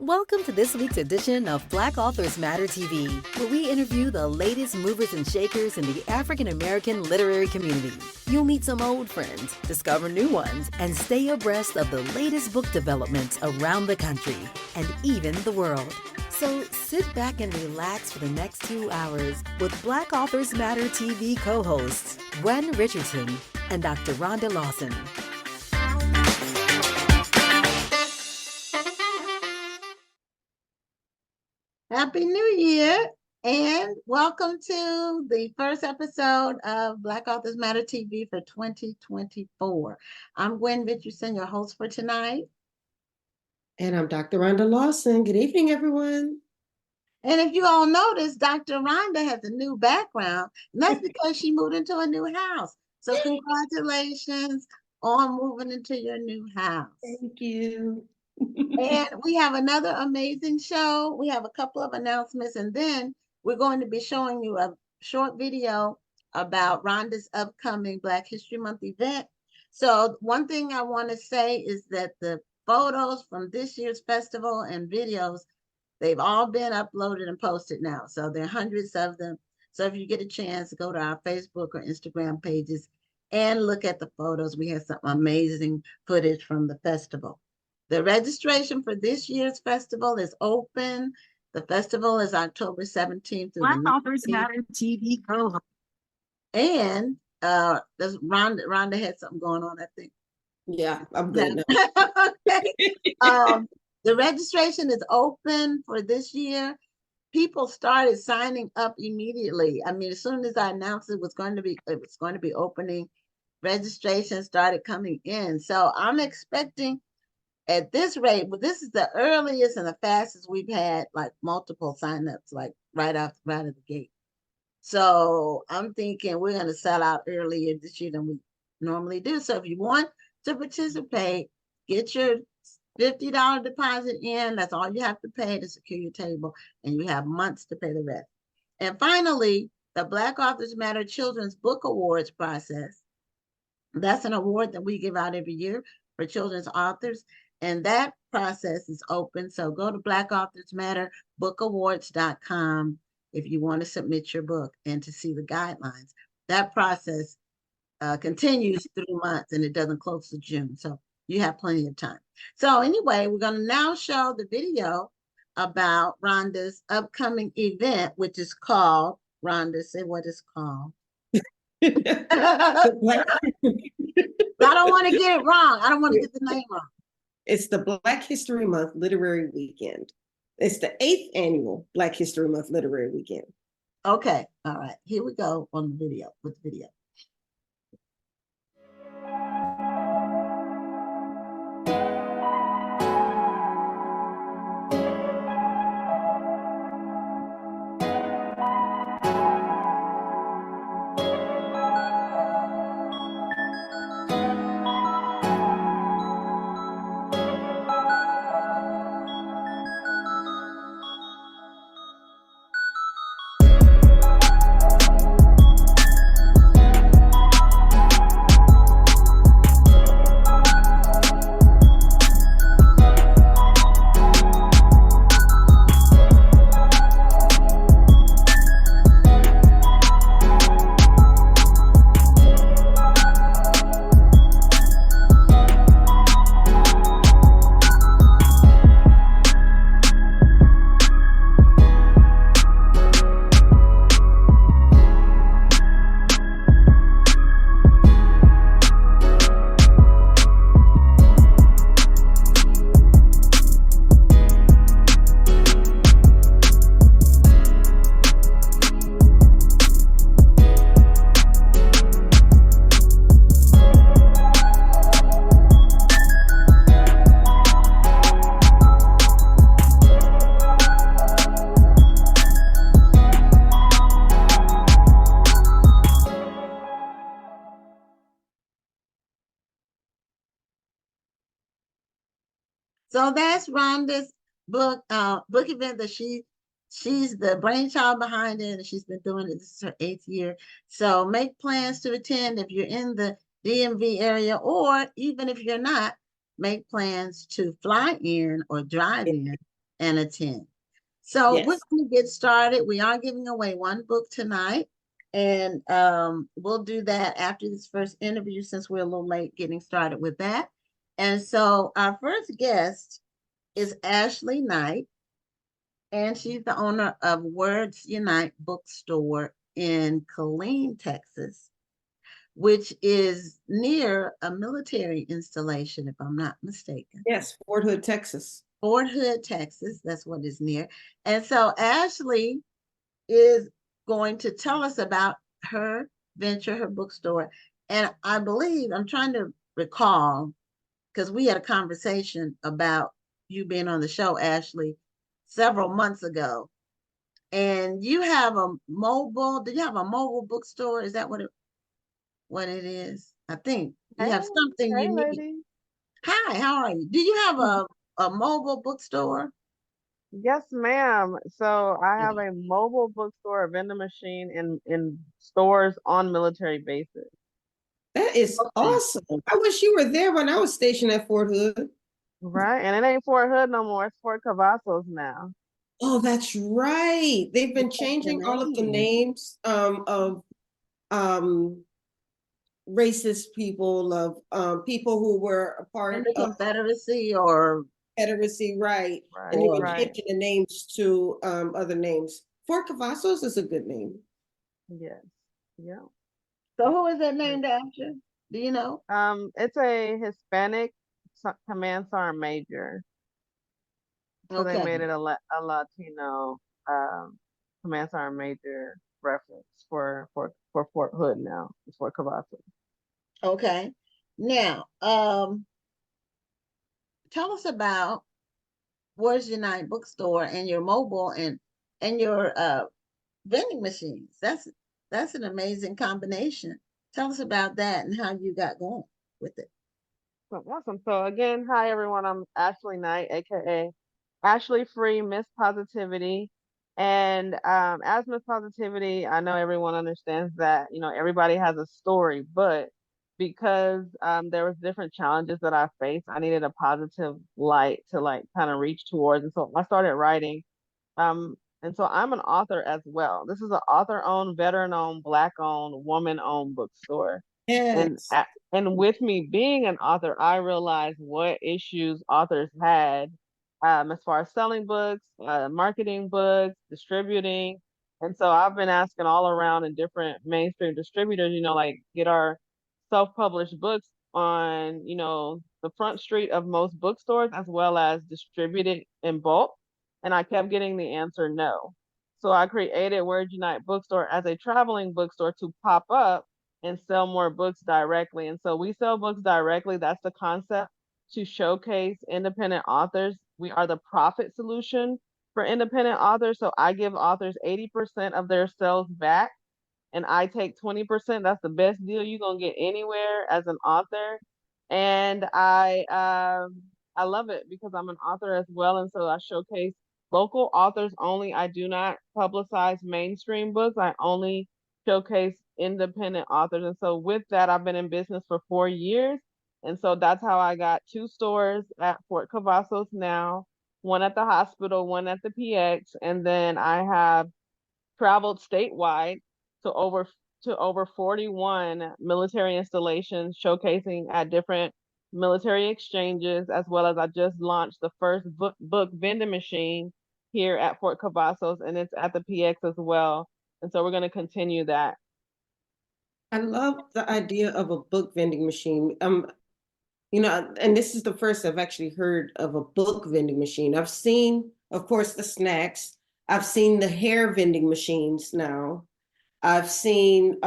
Welcome to this week's edition of Black Authors Matter TV, where we interview the latest movers and shakers in the African American literary community. You'll meet some old friends, discover new ones, and stay abreast of the latest book developments around the country and even the world. So sit back and relax for the next 2 hours with Black Authors Matter TV co-hosts Gwen Richardson and Dr. Rhonda Lawson. Happy New Year and welcome to the first episode of Black Authors Matter TV for 2024. I'm Gwen Richardson, your host for tonight. And I'm Dr. Rhonda Lawson. Good evening, everyone. And if you all notice, Dr. Rhonda has a new background, and that's because she moved into a new house. So congratulations on moving into your new house. Thank you. And we have another amazing show. We have a couple of announcements, and then we're going to be showing you a short video about Rhonda's upcoming Black History Month event. So one thing I want to say is that the photos from this year's festival and videos, they've all been uploaded and posted now. So there are hundreds of them. So if you get a chance, go to our Facebook or Instagram pages and look at the photos. We have some amazing footage from the festival. The registration for this year's festival is open. The festival is October 17th through Black the 19th. Authors Matter TV co-host. And there's Rhonda had something going on, I think. Yeah, I'm good now. Okay. The registration is open for this year. People started signing up immediately. I mean, as soon as I announced it was going to be opening, registration started coming in. So I'm expecting at this rate, but this is the earliest and the fastest we've had like multiple signups, like right out of the gate. So I'm thinking we're going to sell out earlier this year than we normally do. So if you want to participate, get your $50 deposit in. That's all you have to pay to secure your table, and you have months to pay the rest. And finally, the Black Authors Matter Children's Book Awards process. That's an award that we give out every year for children's authors. And that process is open. So go to BlackAuthorsMatterBookAwards.com if you want to submit your book and to see the guidelines. That process continues 3 months and it doesn't close to June. So you have plenty of time. So anyway, we're going to now show the video about Rhonda's upcoming event, which is called, Rhonda, say what it's called. I don't want to get it wrong. I don't want to get the name wrong. It's the Black History Month Literary Weekend. It's the 8th annual Black History Month Literary Weekend. Okay. All right. Here we go on the video with the video. So that's Rhonda's book event that she's the brainchild behind it, and she's been doing it. This is her 8th year. So make plans to attend if you're in the DMV area, or even if you're not, make plans to fly in or drive in and attend. So we're Yes. going to get started. We are giving away one book tonight, and we'll do that after this first interview since we're a little late getting started with that. And so our first guest is Ashley Knight, and she's the owner of Words Unite Bookstore in Killeen, Texas, which is near a military installation, if I'm not mistaken. Yes, Fort Hood, Texas. Fort Hood, Texas, that's what is near. And so Ashley is going to tell us about her venture, her bookstore. And I believe, I'm trying to recall, because we had a conversation about you being on the show, Ashley, several months ago. And you have a mobile, do you have a mobile bookstore? Is that what it is? I think you have something Hey, unique. lady. Hi, how are you? Do you have a mobile bookstore? Yes, ma'am. So I have a mobile bookstore, a vending machine in stores on military bases. That is awesome. I wish you were there when I was stationed at Fort Hood. Right. And it ain't Fort Hood no more. It's Fort Cavazos now. Oh, that's right. They've been That's the changing all of the name. names of racist people, of people who were a In part the of Confederacy or Confederacy, right? Right, And they were right. changing the names to other names. Fort Cavazos is a good name. Yes. Yeah. so who is that named after? Do you know? It's a Hispanic command sergeant major. So they Okay. made it a Latino command sergeant major reference for Fort Hood now. It's Fort Cavazos. Okay. Now, tell us about Words Unite Bookstore and your mobile and your vending machines. That's an amazing combination. Tell us about that and how you got going with it. Awesome. So again, hi everyone. I'm Ashley Knight, aka Ashley Free Miss Positivity. And as Miss Positivity, I know everyone understands that, everybody has a story, but because there was different challenges that I faced, I needed a positive light to like kind of reach towards. And so I started writing. And so I'm an author as well. This is an author-owned, veteran-owned, Black-owned, woman-owned bookstore. And Yes. and with me being an author, I realized what issues authors had as far as selling books, marketing books, distributing. And so I've been asking all around in different mainstream distributors, like get our self-published books on, the front street of most bookstores as well as distributed in bulk. And I kept getting the answer no. So I created Word Unite Bookstore as a traveling bookstore to pop up and sell more books directly. And so we sell books directly. That's the concept, to showcase independent authors. We are the profit solution for independent authors. So I give authors 80% of their sales back and I take 20%. That's the best deal you're gonna get anywhere as an author. And I love it because I'm an author as well. And so I showcase local authors only. I do not publicize mainstream books. I only showcase independent authors. And so with that, I've been in business for 4 years. And so that's how I got 2 stores at Fort Cavazos now, one at the hospital, one at the PX. And then I have traveled statewide to over 41 military installations, showcasing at different military exchanges, as well as I just launched the first book vending machine here at Fort Cavazos, and it's at the PX as well. And so we're going to continue that. I love the idea of a book vending machine. And this is the first I've actually heard of a book vending machine. I've seen, of course, the snacks. I've seen the hair vending machines now. I've seen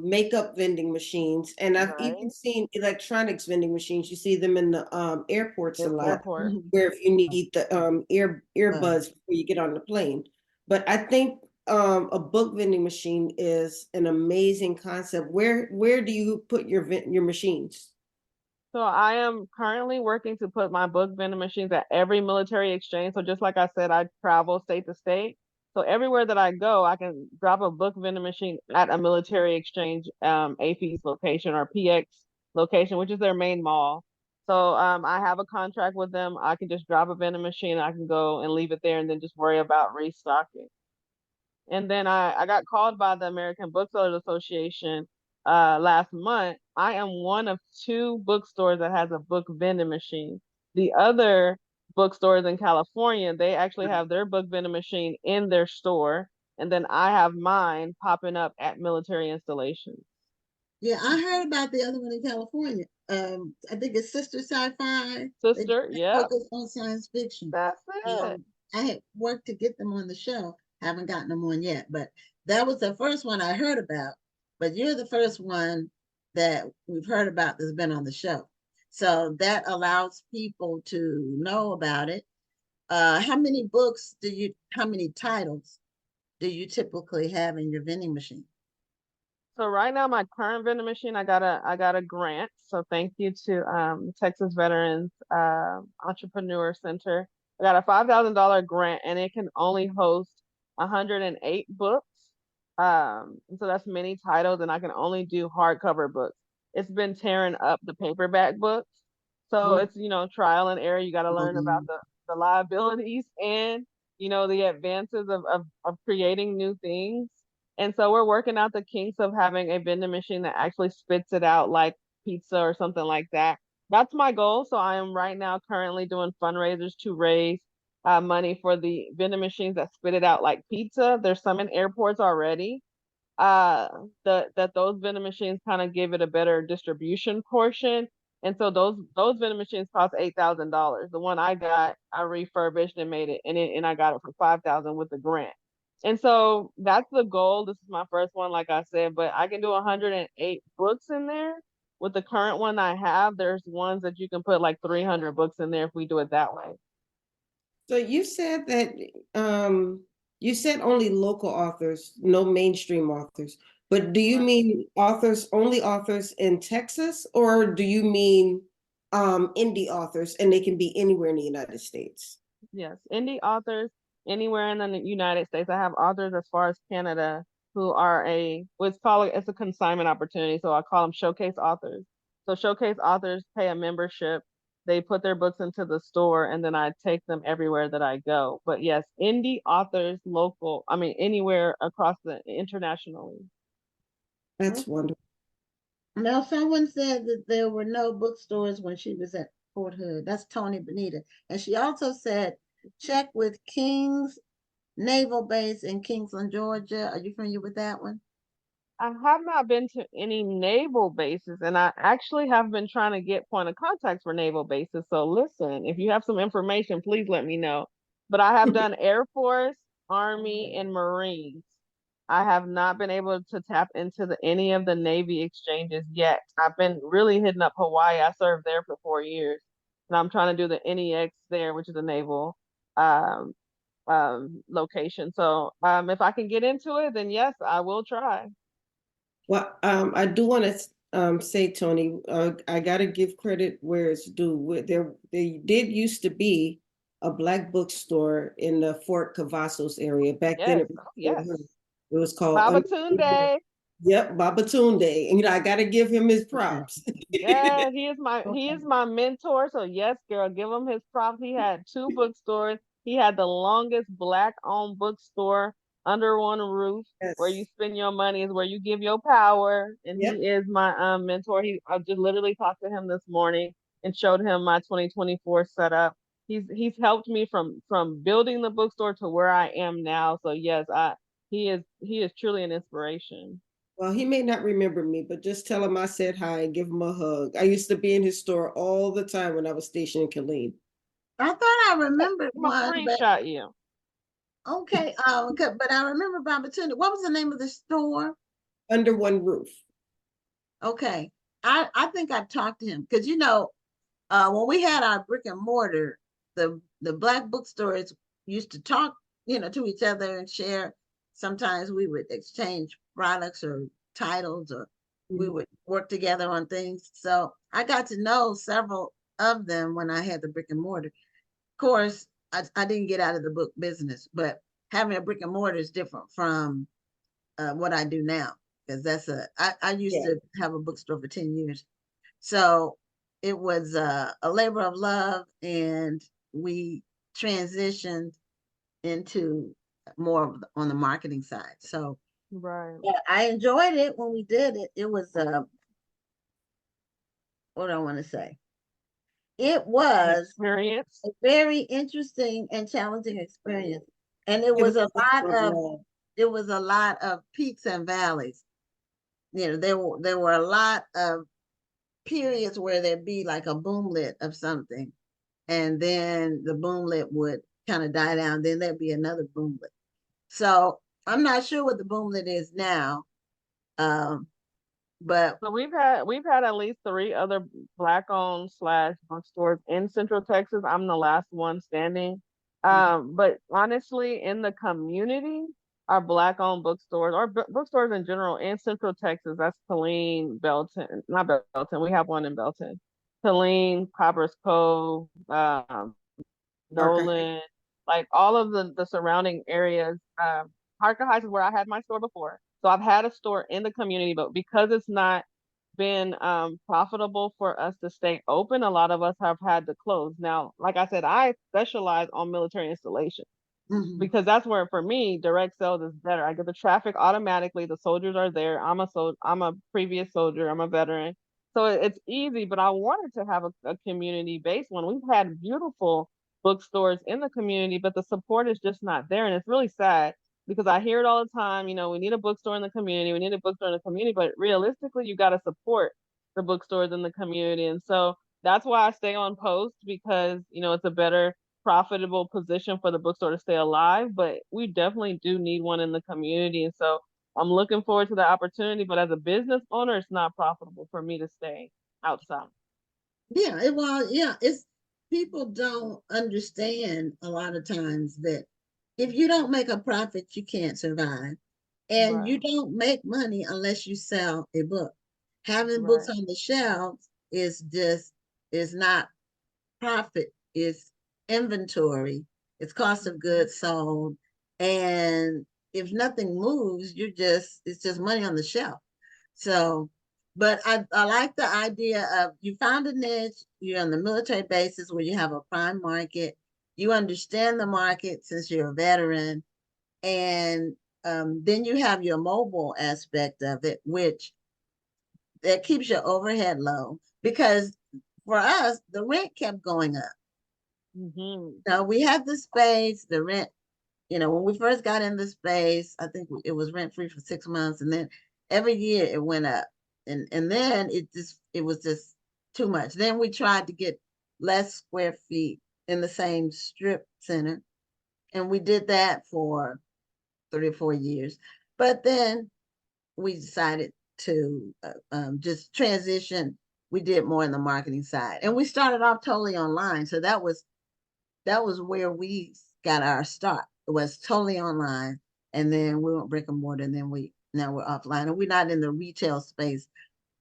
makeup vending machines, and I've even Right. seen electronics vending machines. You see them in the airports a lot, Airport. where if you need the earbuds before you get on the plane. But I think a book vending machine is an amazing concept. Where do you put your machines? So I am currently working to put my book vending machines at every military exchange. So just like I said, I travel state to state. So everywhere that I go, I can drop a book vending machine at a military exchange, AFES location or PX location, which is their main mall. So I have a contract with them. I can just drop a vending machine. I can go and leave it there and then just worry about restocking. And then I got called by the American Booksellers Association last month. I am one of two bookstores that has a book vending machine. The other bookstores in California, they actually have their book vending machine in their store. And then I have mine popping up at military installations. Yeah, I heard about the other one in California. I think it's Sister Sci-Fi. Sister, They yep, focus on science fiction. that's it. I had worked to get them on the show. Haven't gotten them on yet, but that was the first one I heard about. But you're the first one that we've heard about that's been on the show. So that allows people to know about it. How many titles do you typically have in your vending machine? So right now, my current vending machine, I got a grant. So thank you to Texas Veterans Entrepreneur Center. I got a $5,000 grant, and it can only host 108 books. And so that's many titles, and I can only do hardcover books. It's been tearing up the paperback books, so it's trial and error. You got to learn about the liabilities and the advances of creating new things. And so we're working out the kinks of having a vending machine that actually spits it out like pizza or something like that. That's my goal. So I am right now currently doing fundraisers to raise money for the vending machines that spit it out like pizza. There's some in airports already. That those vending machines kind of give it a better distribution portion. And so those vending machines cost $8,000. The one I got, I refurbished and made it, and I got it for $5,000 with the grant. And so that's the goal. This is my first one, like I said, but I can do 108 books in there. With the current one I have, there's ones that you can put like 300 books in there if we do it that way. So you said that you said only local authors, no mainstream authors. But do you mean only authors in Texas, or do you mean indie authors and they can be anywhere in the United States? Yes, indie authors anywhere in the United States. I have authors as far as Canada who are it's a consignment opportunity. So I call them showcase authors. So showcase authors pay a membership. They put their books into the store, and then I take them everywhere that I go. But yes, indie authors, anywhere across the internationally. That's wonderful. Now, someone said that there were no bookstores when she was at Fort Hood. That's Tony Benita. And she also said, check with King's Naval Base in Kingsland, Georgia. Are you familiar with that one? I have not been to any naval bases, and I actually have been trying to get point of contacts for naval bases. So listen, if you have some information, please let me know. But I have done Air Force, Army, and Marines. I have not been able to tap into any of the Navy exchanges yet. I've been really hitting up Hawaii. I served there for 4 years, and I'm trying to do the NEX there, which is a naval um, location. So if I can get into it, then yes, I will try. Well, I do want to say, Tony, I got to give credit where it's due. There did used to be a Black bookstore in the Fort Cavazos area. Back then, Yes. It was called Babatunde. Yep, Babatunde. And I gotta give him his props. Yeah, he is my mentor. So yes, girl, give him his props. He had 2 bookstores. He had the longest Black-owned bookstore under one roof. Yes. Where you spend your money is where you give your power. And Yep. he is my mentor. I just literally talked to him this morning and showed him my 2024 setup. He's helped me from building the bookstore to where I am now. So yes, he is truly an inspiration. Well, he may not remember me, but just tell him I said hi and give him a hug. I used to be in his store all the time when I was stationed in Killeen. I thought I remembered I'm gonna one, screenshot you. okay, but I remember Babatunde. What was the name of the store? Under one roof. Okay, I think I've talked to him because when we had our brick and mortar, the Black bookstores used to talk, to each other and share. Sometimes we would exchange products or titles, or we would work together on things. So I got to know several of them when I had the brick and mortar. Of course, I didn't get out of the book business, but having a brick and mortar is different from what I do now, because I used to have a bookstore for 10 years. So it was a labor of love, and we transitioned into more on the marketing side. So Right. yeah, I enjoyed it when we did it. It was what do I want to say? It was Experience. a very interesting and challenging experience. And It was a labor of love. it was a lot of peaks and valleys. You know, there were a lot of periods where there'd be like a boomlet of something, and then the boomlet would kind of die down, then there'd be another boomlet. So I'm not sure what the boomlet is now. But So we've had at least 3 other Black-owned slash bookstores in Central Texas. I'm the last one standing. But honestly, in the community, our Black-owned bookstores or bookstores in general in Central Texas, that's Killeen, Belton, not Belton. We have one in Belton, Killeen, Copper's Cove, Okay. Nolan, like all of the surrounding areas. Harker Heights is where I had my store before. So I've had a store in the community, but because it's not been profitable for us to stay open, a lot of us have had to close. Now, like I said, I specialize on military installation mhm. because that's where for me direct sales is better. I get the traffic automatically. The soldiers are there. I'm a previous soldier. I'm a veteran, so it's easy. But I wanted to have a community based one. We've had beautiful bookstores in the community, but the support is just not there, and it's really sad because I hear it all the time. You know, we need a bookstore in the community. We need a bookstore in the community, but realistically, you got to support the bookstores in the community, and so that's why I stay on post because it's a better profitable position for the bookstore to stay alive, but we definitely do need one in the community. And so I'm looking forward to the opportunity, but as a business owner, it's not profitable for me to stay outside. Yeah, it's people don't understand a lot of times that if you don't make a profit, you can't survive. And Right, you don't make money unless you sell a book. Having books right. on the shelves is not profit, it's inventory, it's cost of goods sold. And if nothing moves, it's just money on the shelf. So, but I like the idea of you found a niche, you're on the military bases where you have a prime market, you understand the market since you're a veteran, and then you have your mobile aspect of it, which that keeps your overhead low because for us, the rent kept going up. Hmm. Now we had the space, the rent, when we first got in the space, I think it was rent free for 6 months, and then every year it went up, and then it was just too much. Then we tried to get less square feet in the same strip center, and we did that for 3 or 4 years, but then we decided to just transition. We did more in the marketing side, and we started off totally online. So that was where we got our start. It was totally online, and then we went brick and mortar, and then now we're offline, and we're not in the retail space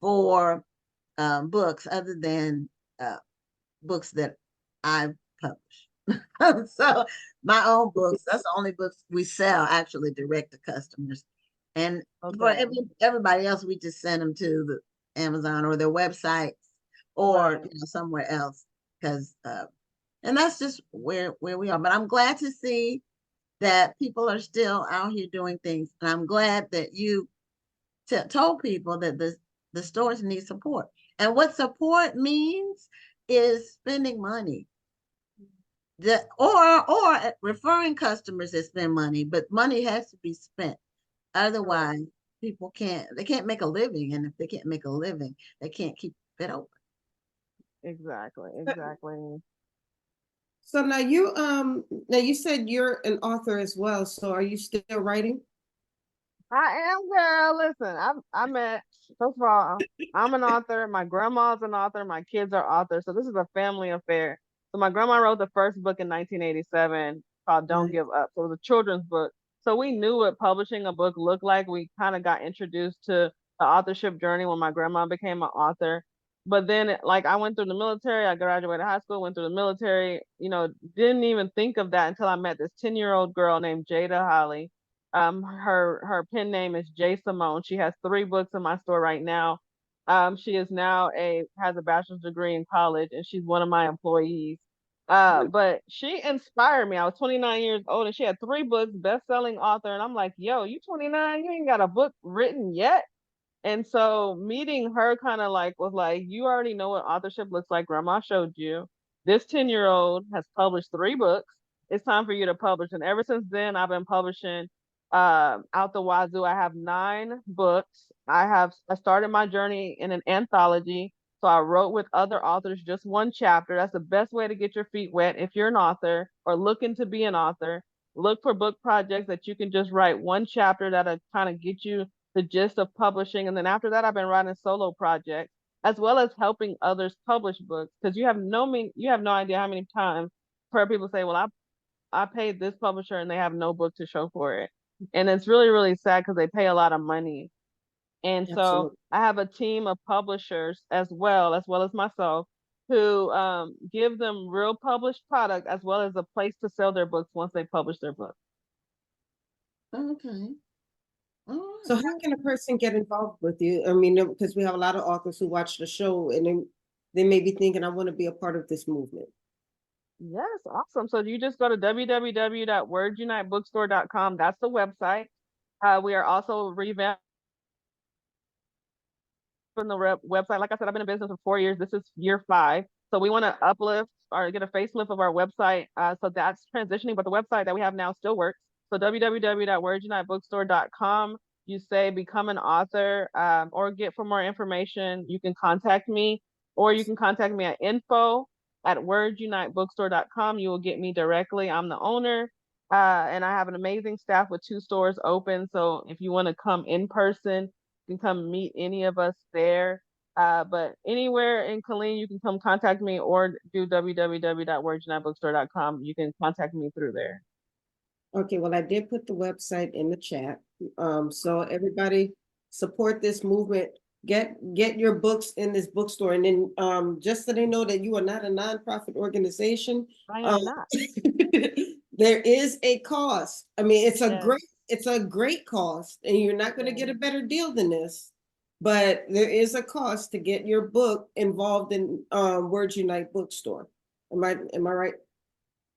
for books other than books that I publish. So my own books, that's the only books we sell actually direct to customers. And for Okay. everybody else, we just send them to the Amazon or their websites or Right. somewhere else because and that's just where we are. But I'm glad to see that people are still out here doing things, and I'm glad that you told people that the stores need support. And what support means is spending money. Or referring customers that spend money, but money has to be spent. Correct. Otherwise, they can't make a living, and if they can't make a living, they can't keep it open. Exactly. Uh, Exactly. So now you said you're an author as well. So are you still writing? I am, girl. Listen, I'm at first of all, I'm an author. My grandma's an author. My kids are authors. So this is a family affair. So my grandma wrote the first book in 1987 called Don't Right. Give Up. So it was a children's book. So we knew what publishing a book looked like. We kind of got introduced to the authorship journey when my grandma became an author. But then, like, I went through the military. I graduated high school, went through the military. Didn't even think of that until I met this 10-year-old girl named Jada Holly. Her pen name is J Simone. She has 3 books in my store right now. She is now has a bachelor's degree in college, and she's one of my employees. But she inspired me. I was 29 years old, and she had 3 books, best-selling author, and I'm like, yo, you 29, you ain't got a book written yet. And so meeting her kind of like was like, you already know what authorship looks like. Grandma showed you. This 10-year-old has published 3 books. It's time for you to publish. And ever since then, I've been publishing out the wazoo. I have 9 books. I started my journey in an anthology. So I wrote with other authors just one chapter. That's the best way to get your feet wet if you're an author or looking to be an author. Look for book projects that you can just write one chapter that'll kind of get you the gist of publishing. And then after that, I've been writing solo projects as well as helping others publish books. Because you have no idea how many times I've heard people say, well, I paid this publisher and they have no book to show for it. And it's really, really sad because they pay a lot of money. And so Absolutely. I have a team of publishers as well as myself, who give them real published product as well as a place to sell their books once they publish their book. Okay. All So right. how can a person get involved with you? I mean, because we have a lot of authors who watch the show and they may be thinking, I want to be a part of this movement. Yes, awesome. So you just go to www.wordunitebookstore.com. That's the website. We are also revamping the website. Like I said, I've been in business for 4 years. This is year 5. So we want to uplift or get a facelift of our website. So that's transitioning, but the website that we have now still works. So www.wordunitebookstore.com. You say become an author, or get for more information. You can contact me, or you can contact me at info@wordunitebookstore.com. You will get me directly. I'm the owner. And I have an amazing staff with 2 stores open. So if you want to come in person, you can come meet any of us there. But anywhere in Killeen, you can come contact me or do www.wordunitebookstore.com. You can contact me through there. Okay, well, I did put the website in the chat. So everybody support this movement. Get your books in this bookstore. And then just so they know that you are not a nonprofit organization. I am not. There is a cost. I mean, it's a Yes. great cost, and you're not going to get a better deal than this. But there is a cost to get your book involved in Words Unite Bookstore. Am I right?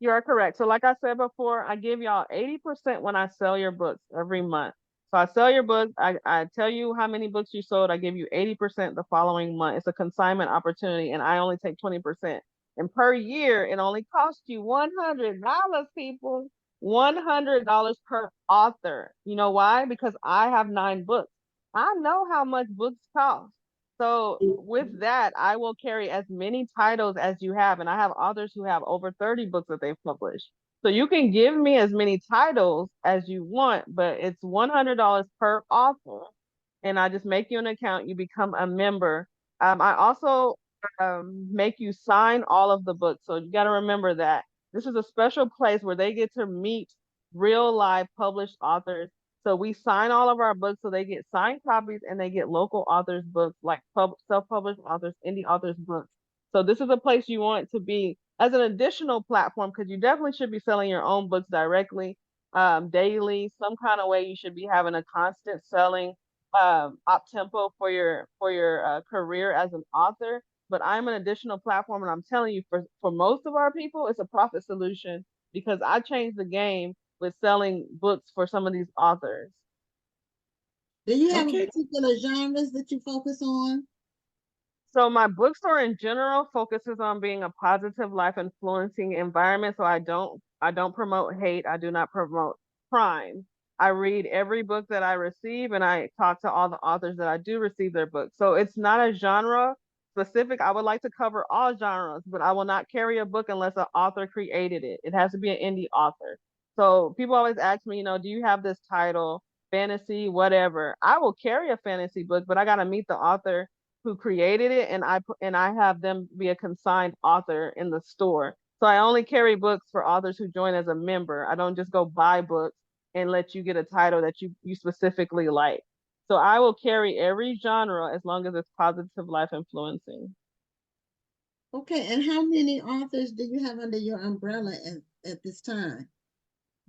You are correct. So like I said before, I give y'all 80% when I sell your books every month. So I sell your book, I tell you how many books you sold, I give you 80% the following month. It's a consignment opportunity, and I only take 20%. And per year, it only costs you $100, people. $100 per author. You know why? Because I have 9 books. I know how much books cost. So with that, I will carry as many titles as you have. And I have authors who have over 30 books that they've published. So you can give me as many titles as you want, but it's $100 per author. And I just make you an account. You become a member. I also make you sign all of the books. So you got to remember that this is a special place where they get to meet real live published authors. So we sign all of our books, so they get signed copies and they get local authors' books, like self-published authors, indie authors' books. So this is a place you want to be as an additional platform, because you definitely should be selling your own books directly, daily, some kind of way. You should be having a constant selling up tempo for your career as an author. But I'm an additional platform, and I'm telling you, for most of our people, it's a profit solution, because I changed the game with selling books for some of these authors. Do you have Okay. particular genres that you focus on? So my bookstore in general focuses on being a positive life influencing environment. So I don't promote hate. I do not promote crime. I read every book that I receive, and I talk to all the authors that I do receive their books. So it's not a genre specific. I would like to cover all genres, but I will not carry a book unless an author created it. It has to be an indie author. So people always ask me, do you have this title, fantasy, whatever? I will carry a fantasy book, but I got to meet the author who created it, and I have them be a consigned author in the store. So I only carry books for authors who join as a member. I don't just go buy books and let you get a title that you specifically like. So I will carry every genre as long as it's positive life influencing. Okay, and how many authors do you have under your umbrella at this time?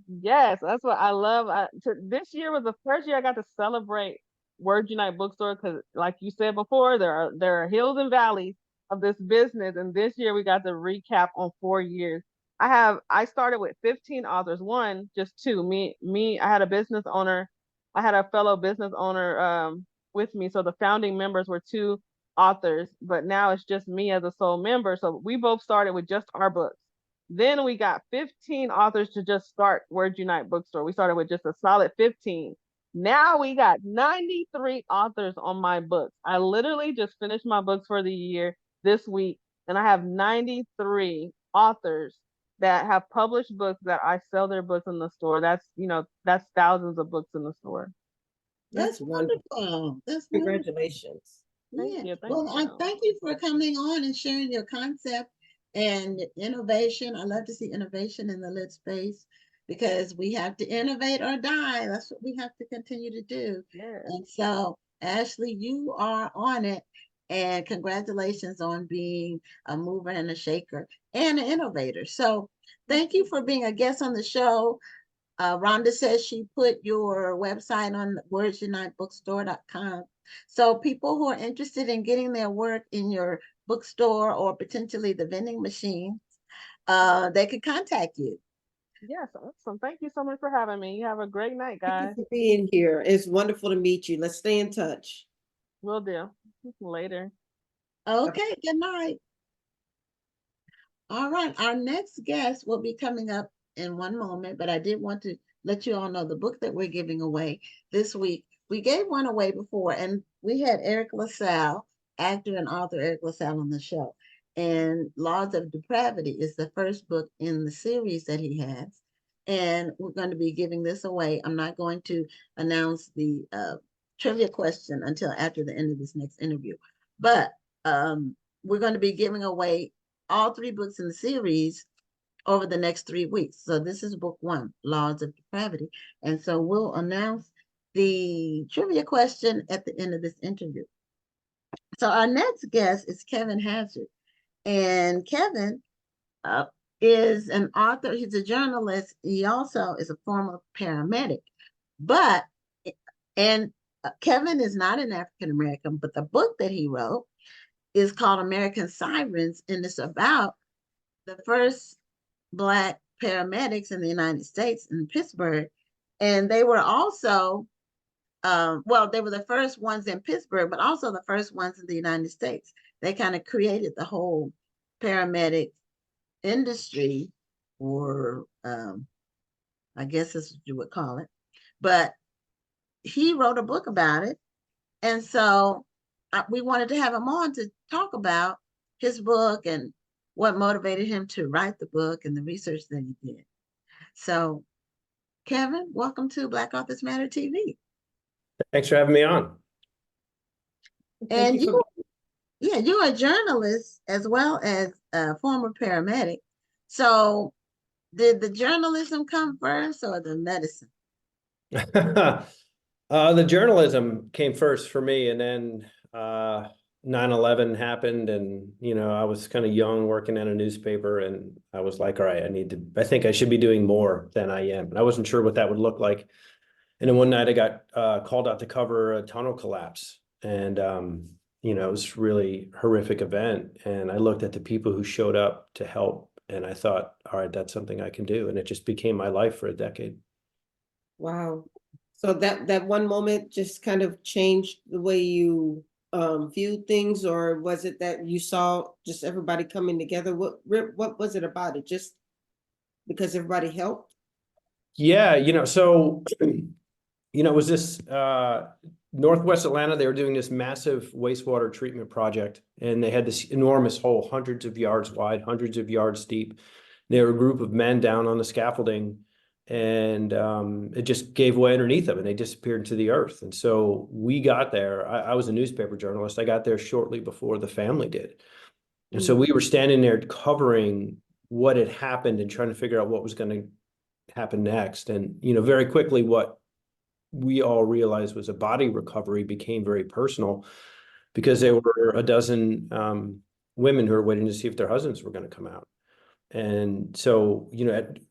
Yes, that's what I love. This year was the first year I got to celebrate Word Unite Bookstore because, like you said before, there are hills and valleys of this business, and this year we got to recap on 4 years. I started with 15 authors. One, just two. I had a business owner. I had a fellow business owner with me, so the founding members were two authors, but now it's just me as a sole member. So we both started with just our books. Then we got 15 authors to just start Word Unite Bookstore. We started with just a solid 15. Now we got 93 authors on my books. I literally just finished my books for the year this week, and I have 93 authors that have published books that I sell their books in the store. That's thousands of books in the store. That's wonderful. That's wonderful. Congratulations. Thank Yeah. you. Thank Well, I you. thank you for coming on and sharing your concept and innovation. I love to see innovation in the lit space because we have to innovate or die. That's what we have to continue to do. Yeah. And so, Ashley, you are on it. And congratulations on being a mover and a shaker and an innovator. So, thank you for being a guest on the show. Rhonda says she put your website on wordsunitebookstore.com. So people who are interested in getting their work in your bookstore or potentially the vending machines, they could contact you. Yes, awesome. Thank you so much for having me. You have a great night, guys. Thank you for being here. It's wonderful to meet you. Let's stay in touch. Will do. Later. Okay, good night. All right, our next guest will be coming up in one moment, but I did want to let you all know the book that we're giving away this week. We gave one away before, and we had Eric LaSalle, actor and author Eric LaSalle, on the show. And Laws of Depravity is the first book in the series that he has. And we're going to be giving this away. I'm not going to announce the trivia question until after the end of this next interview. But we're going to be giving away all three books in the series over the next 3 weeks. So this is book one, Laws of Depravity. And so we'll announce the trivia question at the end of this interview. So our next guest is Kevin Hazzard. And Kevin is an author. He's a journalist. He also is a former paramedic. Kevin is not an African-American, but the book that he wrote is called American Sirens, and it's about the first Black paramedics in the United States in Pittsburgh. And they were also, they were the first ones in Pittsburgh, but also the first ones in the United States. They kind of created the whole paramedic industry, or I guess that's what you would call it. But he wrote a book about it. And so we wanted to have him on to talk about his book and what motivated him to write the book and the research that he did. So, Kevin, welcome to Black Authors Matter TV. Thanks for having me on. And you're a journalist as well as a former paramedic. So, did the journalism come first or the medicine? The journalism came first for me, and then 9/11 happened, and I was kind of young working at a newspaper, and I was like, all right, I think I should be doing more than I am. And I wasn't sure what that would look like. And then one night I got called out to cover a tunnel collapse, and it was a really horrific event. And I looked at the people who showed up to help, and I thought, all right, that's something I can do. And it just became my life for a decade. Wow. So that one moment just kind of changed the way you viewed things, or was it that you saw just everybody coming together? What was it about it? Just because everybody helped? Yeah, so it was this Northwest Atlanta. They were doing this massive wastewater treatment project, and they had this enormous hole, hundreds of yards wide, hundreds of yards deep. They were a group of men down on the scaffolding, and it just gave way underneath them, and they disappeared into the earth. And so we got there. I was a newspaper journalist. I got there shortly before the family did. And so we were standing there covering what had happened and trying to figure out what was going to happen next. And, very quickly, what we all realized was a body recovery became very personal, because there were a dozen women who were waiting to see if their husbands were going to come out. And so,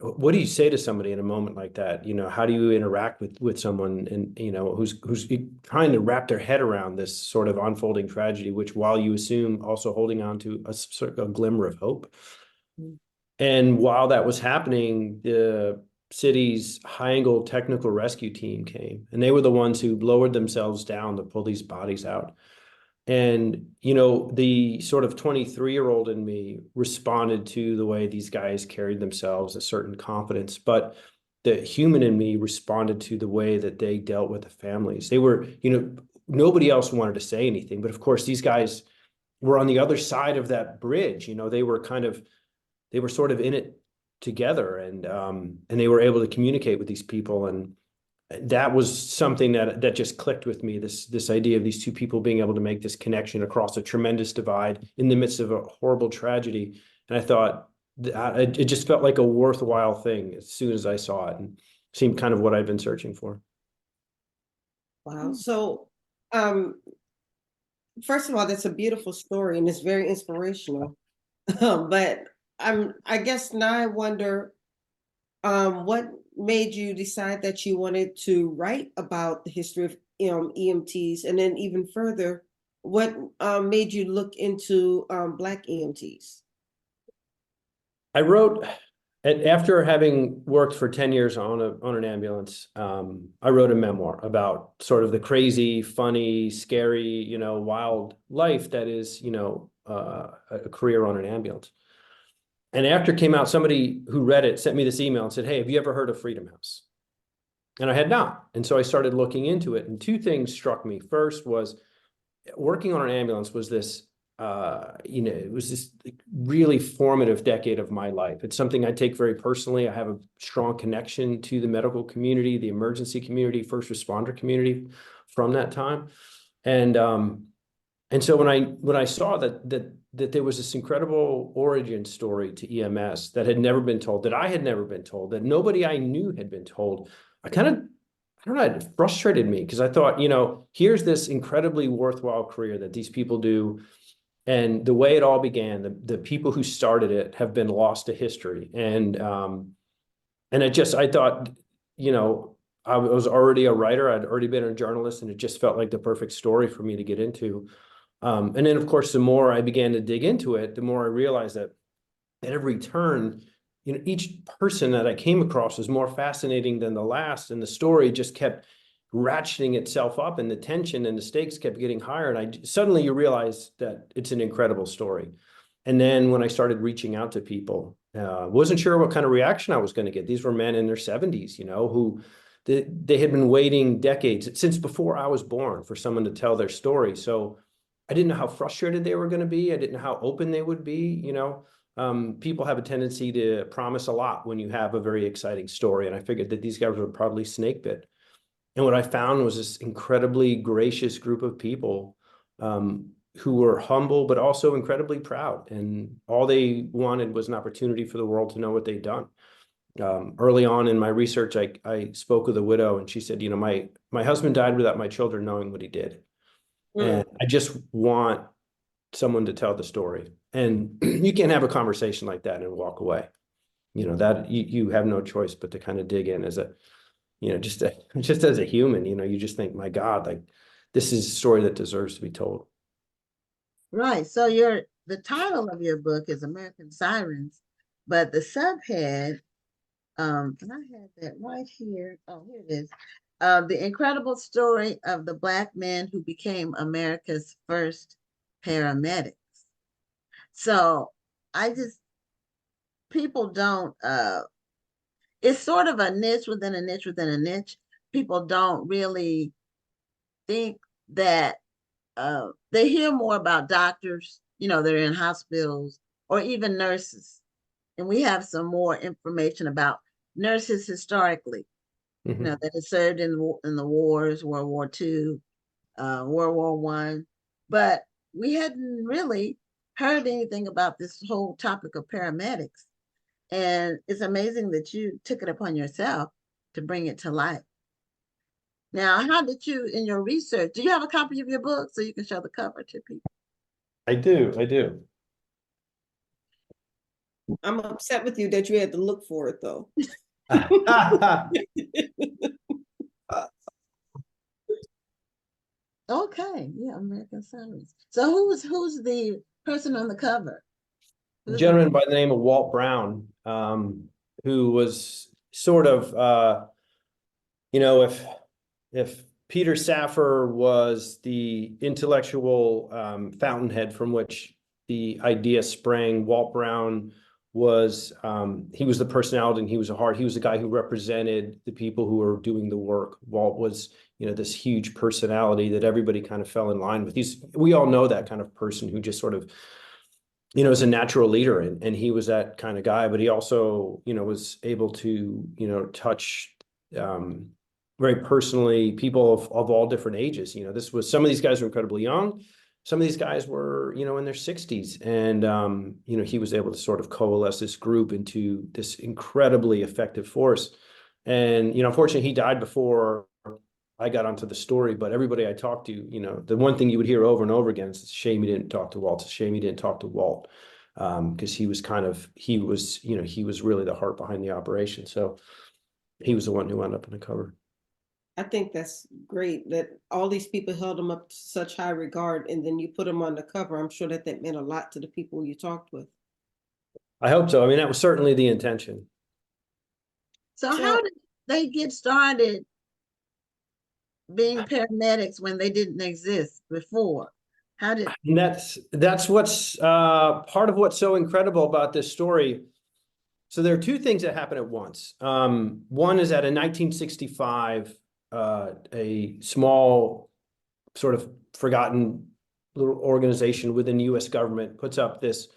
what do you say to somebody in a moment like that? How do you interact with someone and, who's trying to wrap their head around this sort of unfolding tragedy, which while you assume also holding on to a sort of a glimmer of hope. And while that was happening, the city's high-angle technical rescue team came, and they were the ones who lowered themselves down to pull these bodies out. And, the sort of 23-year-old in me responded to the way these guys carried themselves, a certain confidence, but the human in me responded to the way that they dealt with the families. They were, nobody else wanted to say anything, but of course these guys were on the other side of that bridge. They were sort of in it together, and they were able to communicate with these people. And that was something that just clicked with me, this idea of these two people being able to make this connection across a tremendous divide in the midst of a horrible tragedy. And I thought it just felt like a worthwhile thing as soon as I saw it, and seemed kind of what I've been searching for. Wow. So, first of all, that's a beautiful story and it's very inspirational. But I guess now I wonder, what made you decide that you wanted to write about the history of EMTs, and then even further, what made you look into Black EMTs? I wrote, after having worked for 10 years on an ambulance, I wrote a memoir about sort of the crazy, funny, scary, wild life that is, a career on an ambulance. And after it came out, somebody who read it sent me this email and said, "Hey, have you ever heard of Freedom House?" And I had not. And so I started looking into it. And two things struck me. First was working on an ambulance was this, it was this really formative decade of my life. It's something I take very personally. I have a strong connection to the medical community, the emergency community, first responder community from that time. And so when I saw that there was this incredible origin story to EMS that had never been told, that I had never been told, that nobody I knew had been told, I don't know, it frustrated me, because I thought, here's this incredibly worthwhile career that these people do. And the way it all began, the people who started it have been lost to history. And I thought, I was already a writer. I'd already been a journalist, and it just felt like the perfect story for me to get into. And then, of course, the more I began to dig into it, the more I realized that at every turn, each person that I came across was more fascinating than the last. And the story just kept ratcheting itself up, and the tension and the stakes kept getting higher. And suddenly you realize that it's an incredible story. And then when I started reaching out to people, wasn't sure what kind of reaction I was going to get. These were men in their 70s, who they had been waiting decades, since before I was born, for someone to tell their story. So I didn't know how frustrated they were going to be. I didn't know how open they would be. People have a tendency to promise a lot when you have a very exciting story. And I figured that these guys were probably snake bit. And what I found was this incredibly gracious group of people who were humble, but also incredibly proud. And all they wanted was an opportunity for the world to know what they'd done. Early on in my research, I spoke with a widow, and she said, my husband died without my children knowing what he did. And I just want someone to tell the story. And you can't have a conversation like that and walk away. That you have no choice but to kind of dig in as a, just as a human. You just think, my God, like, this is a story that deserves to be told. Right. So the title of your book is American Sirens, but the subhead, and I have that right here. Oh, here it is. The incredible story of the Black men who became America's first paramedics. So people don't, it's sort of a niche within a niche within a niche. People don't really think that, they hear more about doctors, they're in hospitals, or even nurses. And we have some more information about nurses historically, that have served in the wars, World War II, World War I, but we hadn't really heard anything about this whole topic of paramedics. And it's amazing that you took it upon yourself to bring it to light. Now, how did you, in your research, do you have a copy of your book so you can show the cover to people? I do. I'm upset with you that you had to look for it though. Okay, yeah, American Sirens. So who's the person on the cover? A Who's the gentleman by the name of Walt Brown, who was sort of, you know, if Peter Saffer was the intellectual fountainhead from which the idea sprang, Walt Brown was he was the personality and he was he was the guy who represented the people who were doing the work. Walt was, you know, this huge personality that everybody kind of fell in line with. We all know that kind of person who just sort of, you know, is a natural leader, and he was that kind of guy, but he also, you know, was able to, you know, touch very personally people of all different ages. You know, this was, some of these guys were incredibly young. Some of these guys were, you know, in their 60s. And, you know, he was able to sort of coalesce this group into this incredibly effective force. And, you know, unfortunately, he died before I got onto the story, but everybody I talked to, you know, the one thing you would hear over and over again is, it's a shame he didn't talk to Walt. It's a shame he didn't talk to Walt. Because he was you know, he was really the heart behind the operation. So he was the one who wound up on the cover. I think that's great that all these people held him up to such high regard, and then you put him on the cover. I'm sure that meant a lot to the people you talked with. I hope so. I mean, that was certainly the intention. So how did they get started being paramedics when they didn't exist before? How did And that's what's part of what's so incredible about this story. So there are two things that happen at once. One is that in 1965, a small, sort of forgotten little organization within the U.S. government puts up this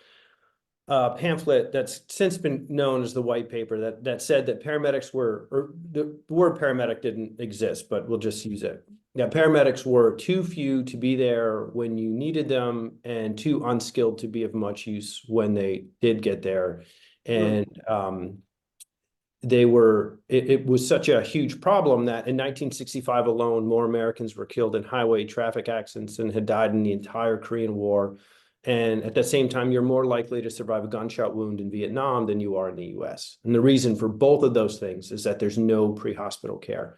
pamphlet that's since been known as the white paper that said that paramedics were, or the word paramedic didn't exist, but we'll just use it. Yeah, paramedics were too few to be there when you needed them and too unskilled to be of much use when they did get there. And it was such a huge problem that in 1965 alone, more Americans were killed in highway traffic accidents than had died in the entire Korean War. And at the same time, you're more likely to survive a gunshot wound in Vietnam than you are in the US. And the reason for both of those things is that there's no pre-hospital care.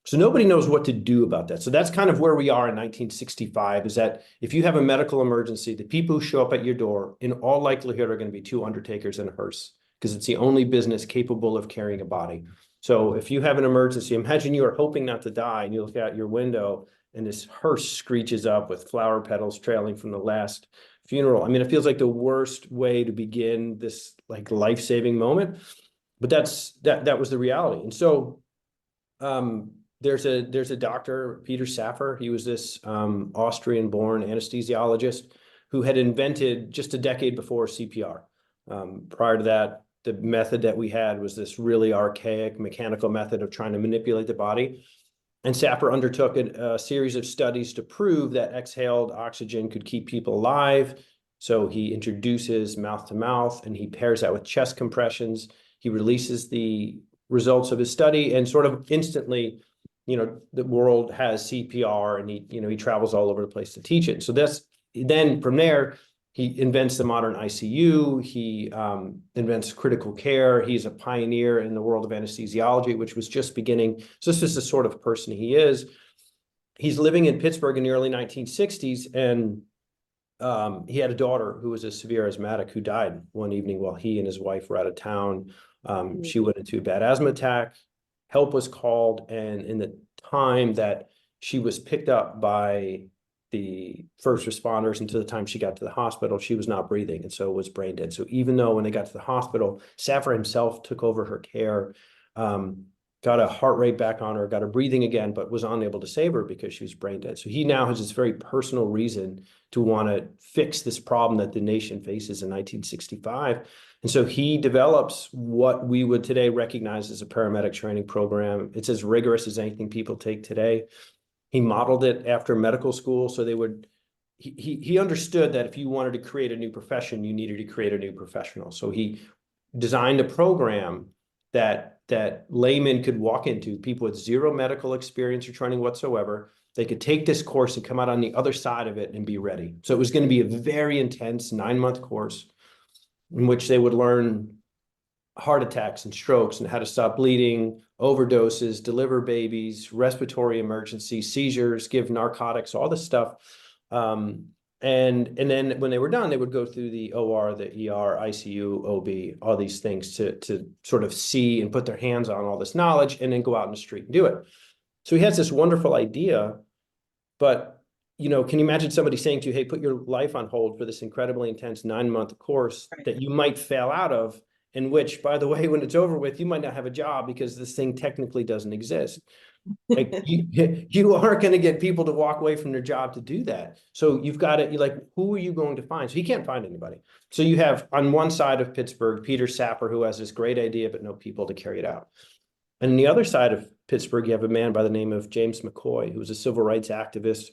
So nobody knows what to do about that. So that's kind of where we are in 1965, is that if you have a medical emergency, the people who show up at your door in all likelihood are going to be two undertakers and a hearse, because it's the only business capable of carrying a body. So if you have an emergency, imagine you are hoping not to die and you look out your window and this hearse screeches up with flower petals trailing from the last funeral. I mean, it feels like the worst way to begin this like life-saving moment, but that was the reality. And so there's a doctor, Peter Saffer. He was this Austrian-born anesthesiologist who had invented just a decade before CPR. Prior to that, the method that we had was this really archaic mechanical method of trying to manipulate the body. And Saffer undertook a series of studies to prove that exhaled oxygen could keep people alive. So he introduces mouth to mouth and he pairs that with chest compressions. He releases the results of his study, and sort of instantly, you know, the world has CPR, and he travels all over the place to teach it. So then from there, he invents the modern ICU. He invents critical care. He's a pioneer in the world of anesthesiology, which was just beginning. So this is the sort of person he is. He's living in Pittsburgh in the early 1960s, and he had a daughter who was a severe asthmatic who died one evening while he and his wife were out of town. She went into a bad asthma attack. Help was called, and in the time that she was picked up by the first responders until the time she got to the hospital, she was not breathing, and so was brain dead. So even though when they got to the hospital, Saffer himself took over her care, got a heart rate back on her, got her breathing again, but was unable to save her because she was brain dead. So he now has this very personal reason to want to fix this problem that the nation faces in 1965. And so he develops what we would today recognize as a paramedic training program. It's as rigorous as anything people take today. He modeled it after medical school. So he understood that if you wanted to create a new profession, you needed to create a new professional. So he designed a program that laymen could walk into, people with zero medical experience or training whatsoever. They could take this course and come out on the other side of it and be ready. So it was going to be a very intense 9-month course. in which they would learn heart attacks and strokes and how to stop bleeding, overdoses, deliver babies, respiratory emergencies, seizures, give narcotics, all this stuff. And then when they were done, they would go through the OR, the ER, ICU, OB, all these things to sort of see and put their hands on all this knowledge and then go out in the street and do it. So he has this wonderful idea, but can you imagine somebody saying to you, hey, put your life on hold for this incredibly intense 9-month course that you might fail out of, in which, by the way, when it's over with, you might not have a job because this thing technically doesn't exist. Like you aren't going to get people to walk away from their job to do that. So you've got to, who are you going to find? So he can't find anybody. So you have on one side of Pittsburgh, Peter Sapper, who has this great idea, but no people to carry it out. And on the other side of Pittsburgh, you have a man by the name of James McCoy, who was a civil rights activist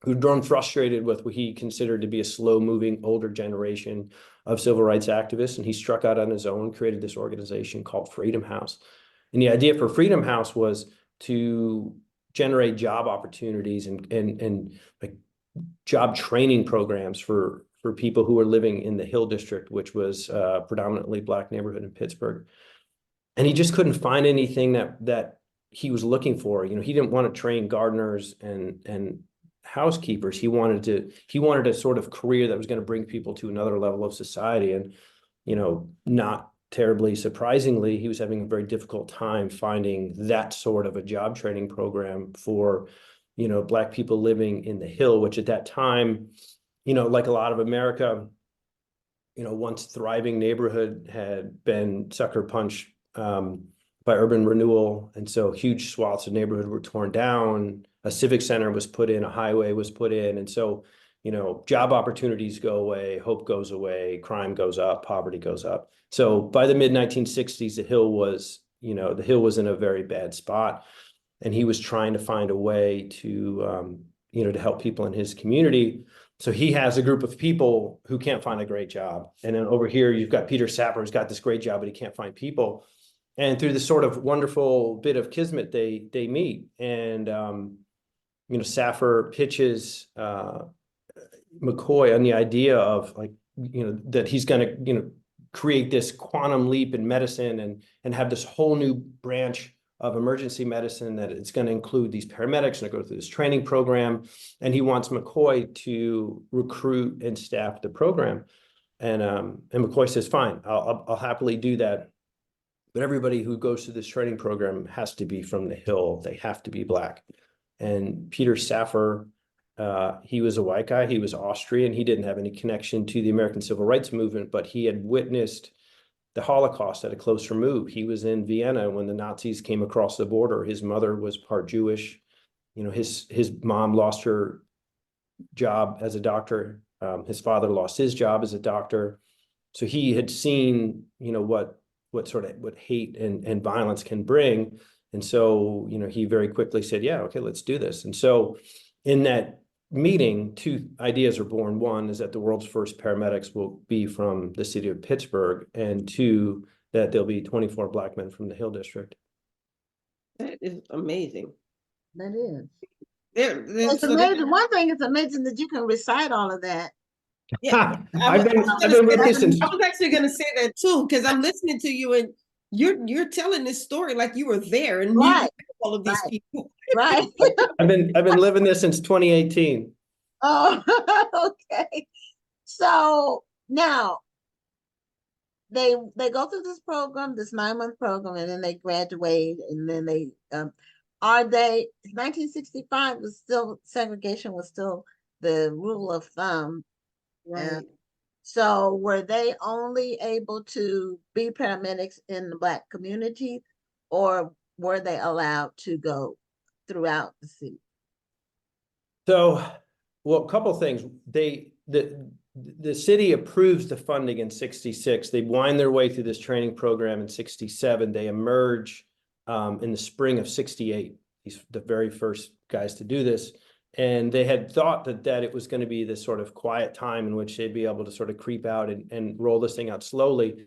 who'd grown frustrated with what he considered to be a slow-moving older generation of civil rights activists. And he struck out on his own, created this organization called Freedom House. And the idea for Freedom House was to generate job opportunities and like job training programs for people who are living in the Hill District, which was a predominantly Black neighborhood in Pittsburgh. And he just couldn't find anything that he was looking for. He didn't want to train gardeners and housekeepers. He wanted a sort of career that was going to bring people to another level of society. And, not terribly surprisingly, he was having a very difficult time finding that sort of a job training program for, Black people living in the Hill, which at that time, like a lot of America, once thriving neighborhood had been sucker punched by urban renewal. And so huge swaths of neighborhood were torn down. A civic center was put in, a highway was put in. And so, job opportunities go away, hope goes away, crime goes up, poverty goes up. So by the mid 1960s, the Hill was in a very bad spot. And he was trying to find a way to, to help people in his community. So he has a group of people who can't find a great job. And then over here, you've got Peter Sapper, who's got this great job, but he can't find people. And through this sort of wonderful bit of kismet, they meet. And, Sapper pitches McCoy on the idea of that he's going to, create this quantum leap in medicine and have this whole new branch of emergency medicine that it's going to include these paramedics and go through this training program. And he wants McCoy to recruit and staff the program. And McCoy says, fine, I'll happily do that. But everybody who goes through this training program has to be from the Hill. They have to be Black. And Peter Sapper, he was a white guy. He was Austrian. He didn't have any connection to the American Civil Rights Movement, but he had witnessed the Holocaust at a close remove. He was in Vienna when the Nazis came across the border. His mother was part Jewish. His mom lost her job as a doctor. His father lost his job as a doctor. So he had seen, what hate and violence can bring. And so, he very quickly said, yeah, okay, let's do this. And so in that meeting, two ideas are born. One is that the world's first paramedics will be from the city of Pittsburgh, and two, that there'll be 24 Black men from the Hill District. That is amazing. That is. It's It's amazing. One thing is amazing that you can recite all of that. Yeah, I've been with this since. I was actually going to say that too, because I'm listening to you and you're telling this story like you were there and Right. all of these people. Right. I've been living this since 2018. Oh, okay. So now they go through this program, this 9-month program, and then they graduate, and then they 1965 was still, segregation was still the rule of thumb. Right. So were they only able to be paramedics in the Black community, or were they allowed to go throughout the city? So, well, a couple of things. The city approves the funding in 66. They wind their way through this training program in 67. They emerge in the spring of 68. He's the very first guys to do this. And they had thought that it was going to be this sort of quiet time in which they'd be able to sort of creep out and roll this thing out slowly.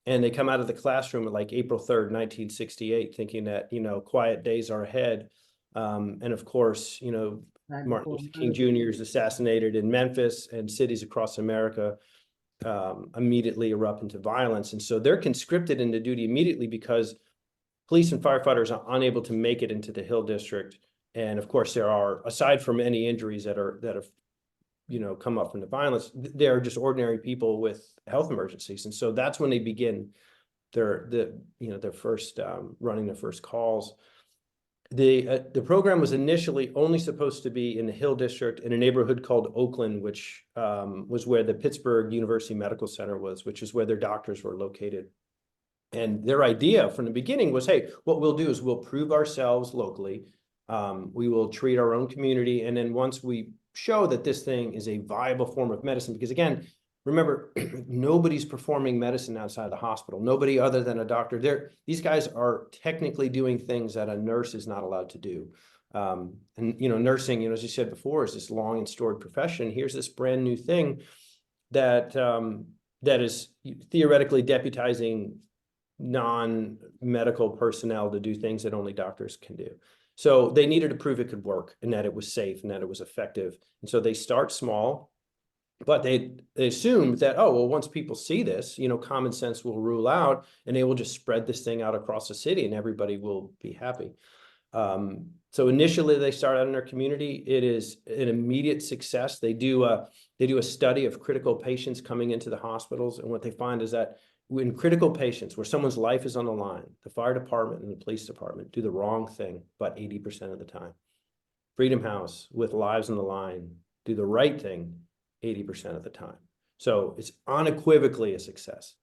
And they come out of the classroom at like April 3rd, 1968, thinking that, quiet days are ahead. And of course, Martin Luther King Jr. is assassinated in Memphis and cities across America. immediately erupt into violence. And so they're conscripted into duty immediately because police and firefighters are unable to make it into the Hill District. And of course, there are, aside from any injuries that have come up from the violence, they're just ordinary people with health emergencies. And so that's when they begin their first running their first calls. The program was initially only supposed to be in the Hill District in a neighborhood called Oakland, which was where the Pittsburgh University Medical Center was, which is where their doctors were located. And their idea from the beginning was, hey, what we'll do is we'll prove ourselves locally. We will treat our own community. And then once we show that this thing is a viable form of medicine, because again, remember, nobody's performing medicine outside the hospital. Nobody other than a doctor. These guys are technically doing things that a nurse is not allowed to do. And nursing, as you said before, is this long and storied profession. Here's this brand new thing that is theoretically deputizing non-medical personnel to do things that only doctors can do. So they needed to prove it could work and that it was safe and that it was effective. And so they start small, but they assumed that, oh, well, once people see this, common sense will rule out and they will just spread this thing out across the city and everybody will be happy. So initially they start out in their community. It is an immediate success. They do a study of critical patients coming into the hospitals. And what they find is that in critical patients where someone's life is on the line, the fire department and the police department do the wrong thing about 80% of the time. Freedom House, with lives on the line, do the right thing 80% of the time. So it's unequivocally a success.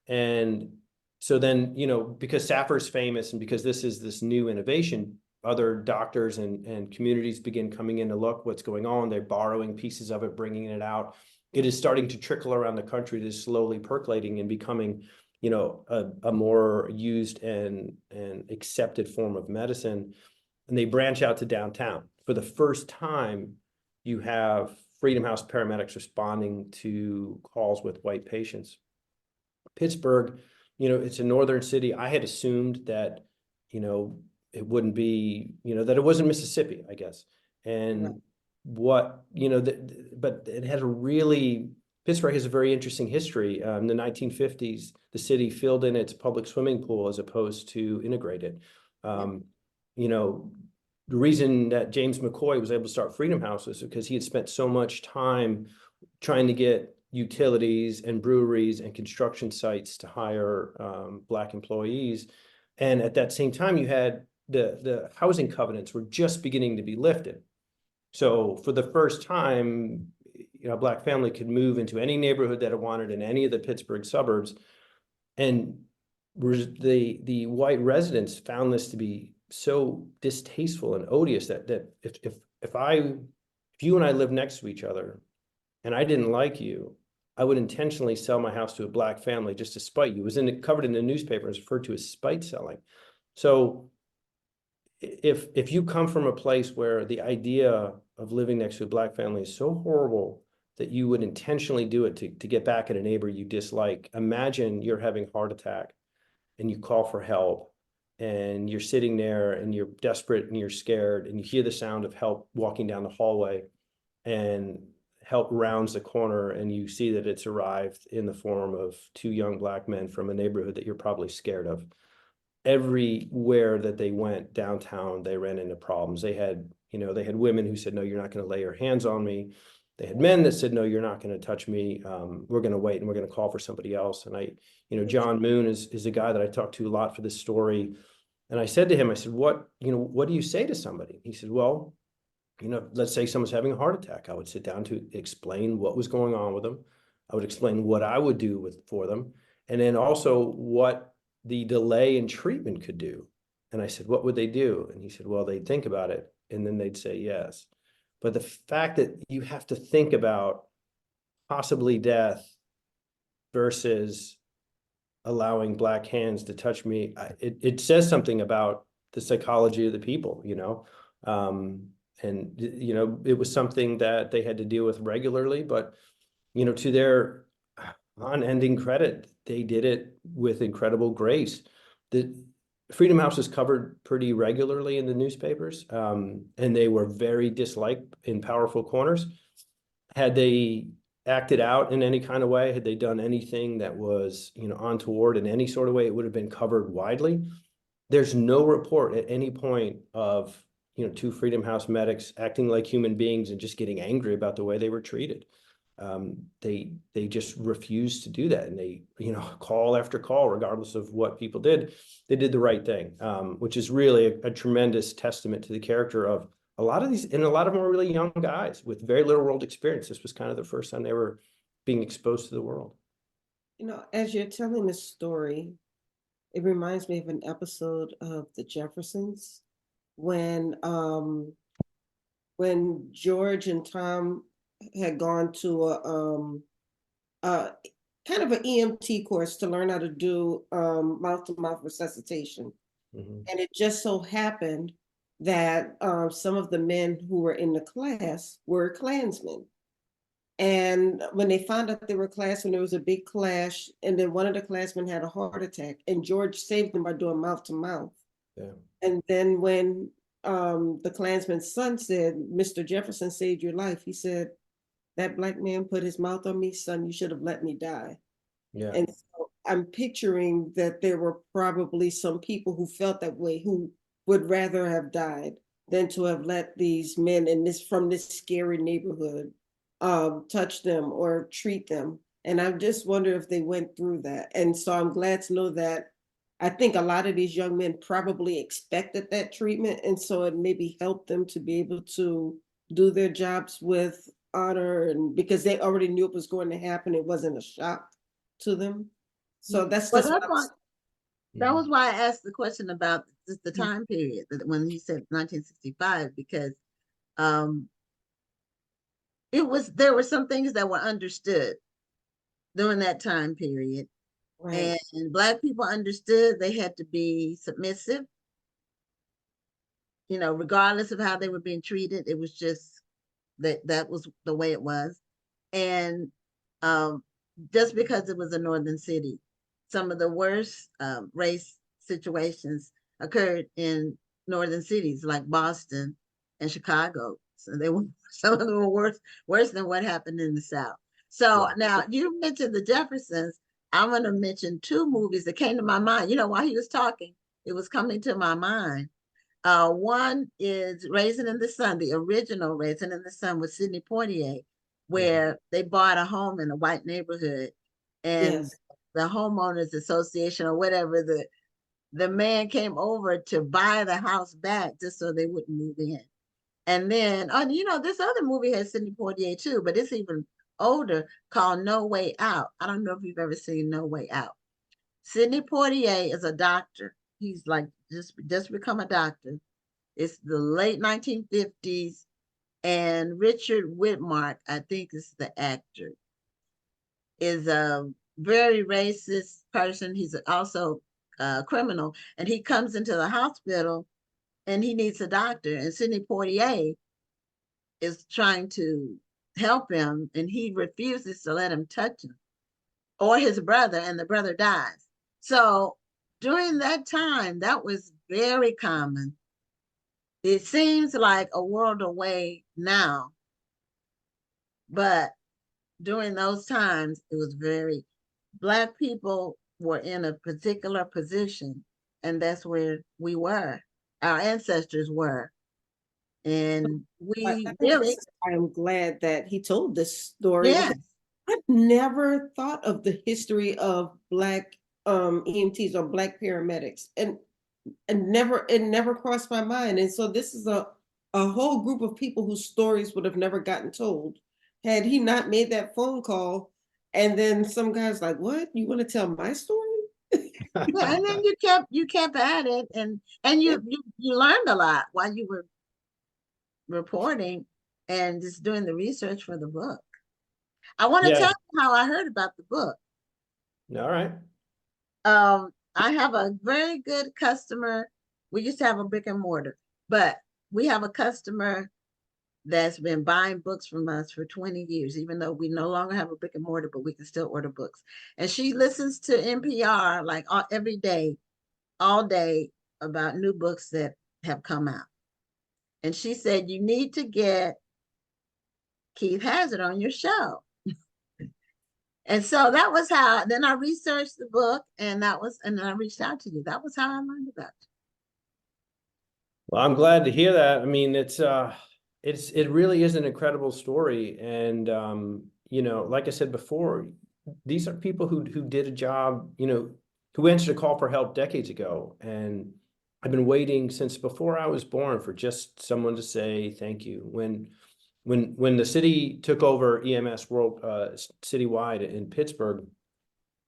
And so then, because Safford's famous and because this is this new innovation, other doctors and communities begin coming in to look what's going on. They're borrowing pieces of it, bringing it out. It is starting to trickle around the country. It is slowly percolating and becoming, a more used and accepted form of medicine. And they branch out to downtown. For the first time, you have Freedom House paramedics responding to calls with white patients. Pittsburgh, it's a northern city. I had assumed that, it wouldn't be, that it wasn't Mississippi, I guess. And but it has Pittsburgh has a very interesting history. In the 1950s, the city filled in its public swimming pool as opposed to integrate it. The reason that James McCoy was able to start Freedom House was because he had spent so much time trying to get utilities and breweries and construction sites to hire Black employees. And at that same time, you had the housing covenants were just beginning to be lifted. So for the first time, a Black family could move into any neighborhood that it wanted in any of the Pittsburgh suburbs. And the white residents found this to be so distasteful and odious that if you and I lived next to each other and I didn't like you, I would intentionally sell my house to a Black family just to spite you. It was covered in the newspaper as referred to as spite selling. So if you come from a place where the idea of living next to a Black family is so horrible that you would intentionally do it to get back at a neighbor you dislike, imagine you're having a heart attack and you call for help and you're sitting there and you're desperate and you're scared and you hear the sound of help walking down the hallway and help rounds the corner and you see that it's arrived in the form of two young Black men from a neighborhood that you're probably scared of. Everywhere that they went downtown, they ran into problems. They had women who said, no, you're not going to lay your hands on me. They had men that said, no, you're not going to touch me. We're going to wait and we're going to call for somebody else. And John Moon is a guy that I talked to a lot for this story. And I said to him, I said, what do you say to somebody? He said, well, let's say someone's having a heart attack. I would sit down to explain what was going on with them. I would explain what I would do for them. And then also what the delay in treatment could do. And I said, what would they do? And he said, well, they'd think about it and then they'd say yes. But the fact that you have to think about possibly death versus allowing Black hands to touch me, it says something about the psychology of the people, and it was something that they had to deal with regularly, but to their unending credit, they did it with incredible grace. The Freedom House is covered pretty regularly in the newspapers, and they were very disliked in powerful corners. Had they acted out in any kind of way, had they done anything that was, untoward in any sort of way, it would have been covered widely. There's no report at any point of, two Freedom House medics acting like human beings and just getting angry about the way they were treated. They just refused to do that, and they, call after call, regardless of what people did, they did the right thing, which is really a tremendous testament to the character of a lot of these, and a lot of them were really young guys with very little world experience. This was kind of the first time they were being exposed to the world. As you're telling this story, it reminds me of an episode of The Jeffersons when George and Tom had gone to a kind of an EMT course to learn how to do mouth-to-mouth resuscitation. Mm-hmm. And it just so happened that some of the men who were in the class were Klansmen. And when they found out they were Klansmen, there was a big clash, and then one of the Klansmen had a heart attack, and George saved them by doing mouth-to-mouth. Yeah. And then when the Klansman's son said, "Mr. Jefferson saved your life," he said, "That black man put his mouth on me, son, you should have let me die." Yeah. And so I'm picturing that there were probably some people who felt that way, who would rather have died than to have let these men from this scary neighborhood touch them or treat them. And I just wonder if they went through that. And so I'm glad to know that I think a lot of these young men probably expected that treatment. And so it maybe helped them to be able to do their jobs with honor, and because they already knew it was going to happen, it wasn't a shock to them. So that's Well, just that was why I asked the question about the time period when he said 1965, because there were some things that were understood during that time period. right. And Black people understood they had to be submissive, regardless of how they were being treated. It was just that was the way it was. And just because it was a northern city, some of the worst race situations occurred in northern cities like Boston and Chicago. So some of them were worse than what happened in the South. So now you mentioned the Jeffersons. I'm going to mention two movies that came to my mind. While he was talking, it was coming to my mind. One is Raisin in the Sun, the original Raisin in the Sun with Sidney Poitier, where they bought a home in a white neighborhood, and Yes. the homeowners association or whatever, the man came over to buy the house back just so they wouldn't move in. And then, this other movie has Sidney Poitier too, but it's even older, called No Way Out. I don't know if you've ever seen No Way Out. Sidney Poitier is a doctor. He's like just become a doctor. It's the late 1950s, and Richard Whitmark, I think is the actor, is a very racist person. He's also a criminal, and he comes into the hospital and he needs a doctor, and Sidney Poitier is trying to help him, and he refuses to let him touch him or his brother, and the brother dies. So during that time, that was very common. It seems like a world away now, but during those times, it was Black people were in a particular position, and that's where we were. Our ancestors were. And we really, I am glad that he told this story. yes. I've never thought of the history of Black EMTs or Black paramedics, and it never crossed my mind. And so this is a whole group of people whose stories would have never gotten told had he not made that phone call. And then some guy's like, "What? You want to tell my story?" Yeah, and then you kept at it, and you learned a lot while you were reporting and just doing the research for the book. I want to tell you how I heard about the book. All right. I have a very good customer. We used to have a brick and mortar, but we have a customer that's been buying books from us for 20 years, even though we no longer have a brick and mortar, but we can still order books. And she listens to NPR like every day, all day, about new books that have come out. And she said, you need to get Keith Hazzard on your show. And so that was how, then I researched the book and then I reached out to you. That was how I learned about it. Well, I'm glad to hear that. I mean, it really is an incredible story. And, like I said before, these are people who did a job, who answered a call for help decades ago. And I've been waiting since before I was born for just someone to say thank you. When the city took over EMS citywide in Pittsburgh,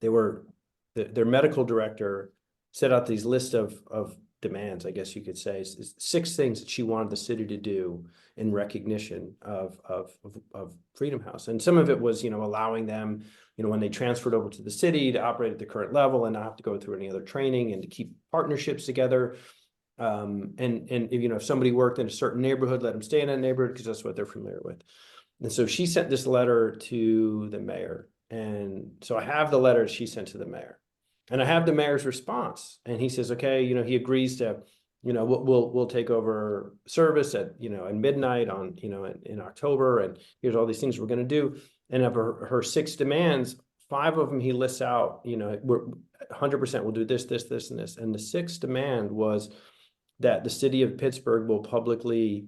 their medical director set out these list of demands, I guess you could say, 6 things that she wanted the city to do in recognition of Freedom House. And some of it was, allowing them, when they transferred over to the city, to operate at the current level and not have to go through any other training, and to keep partnerships together. And if somebody worked in a certain neighborhood, let them stay in that neighborhood because that's what they're familiar with. And so she sent this letter to the mayor. And so I have the letter she sent to the mayor. And I have the mayor's response, and he says, okay, he agrees to, we'll take over service at midnight on, in October, and here's all these things we're going to do. And of her 6 demands, 5 of them he lists out, we're 100% we'll do this, this, this, and this. And the 6th demand was that the city of Pittsburgh will publicly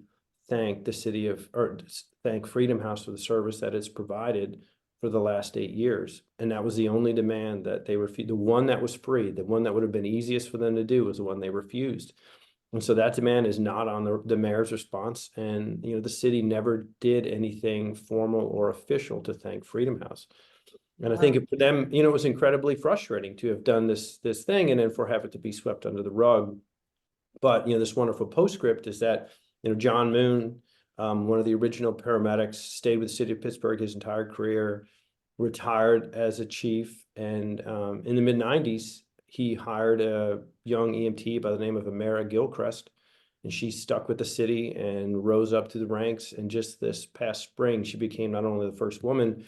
thank thank Freedom House for the service that it's provided for the last 8 years. And that was the only demand that they refused. The one that was free, the one that would have been easiest for them to do, was the one they refused. And so that demand is not on the mayor's response. And, the city never did anything formal or official to thank Freedom House. And I think for them, it was incredibly frustrating to have done this thing and then for have it to be swept under the rug. But, this wonderful postscript is that, John Moon, one of the original paramedics, stayed with the city of Pittsburgh his entire career, retired as a chief. And in the mid-90s, he hired a young EMT by the name of Amara Gilchrist. And she stuck with the city and rose up through the ranks. And just this past spring, she became not only the first woman,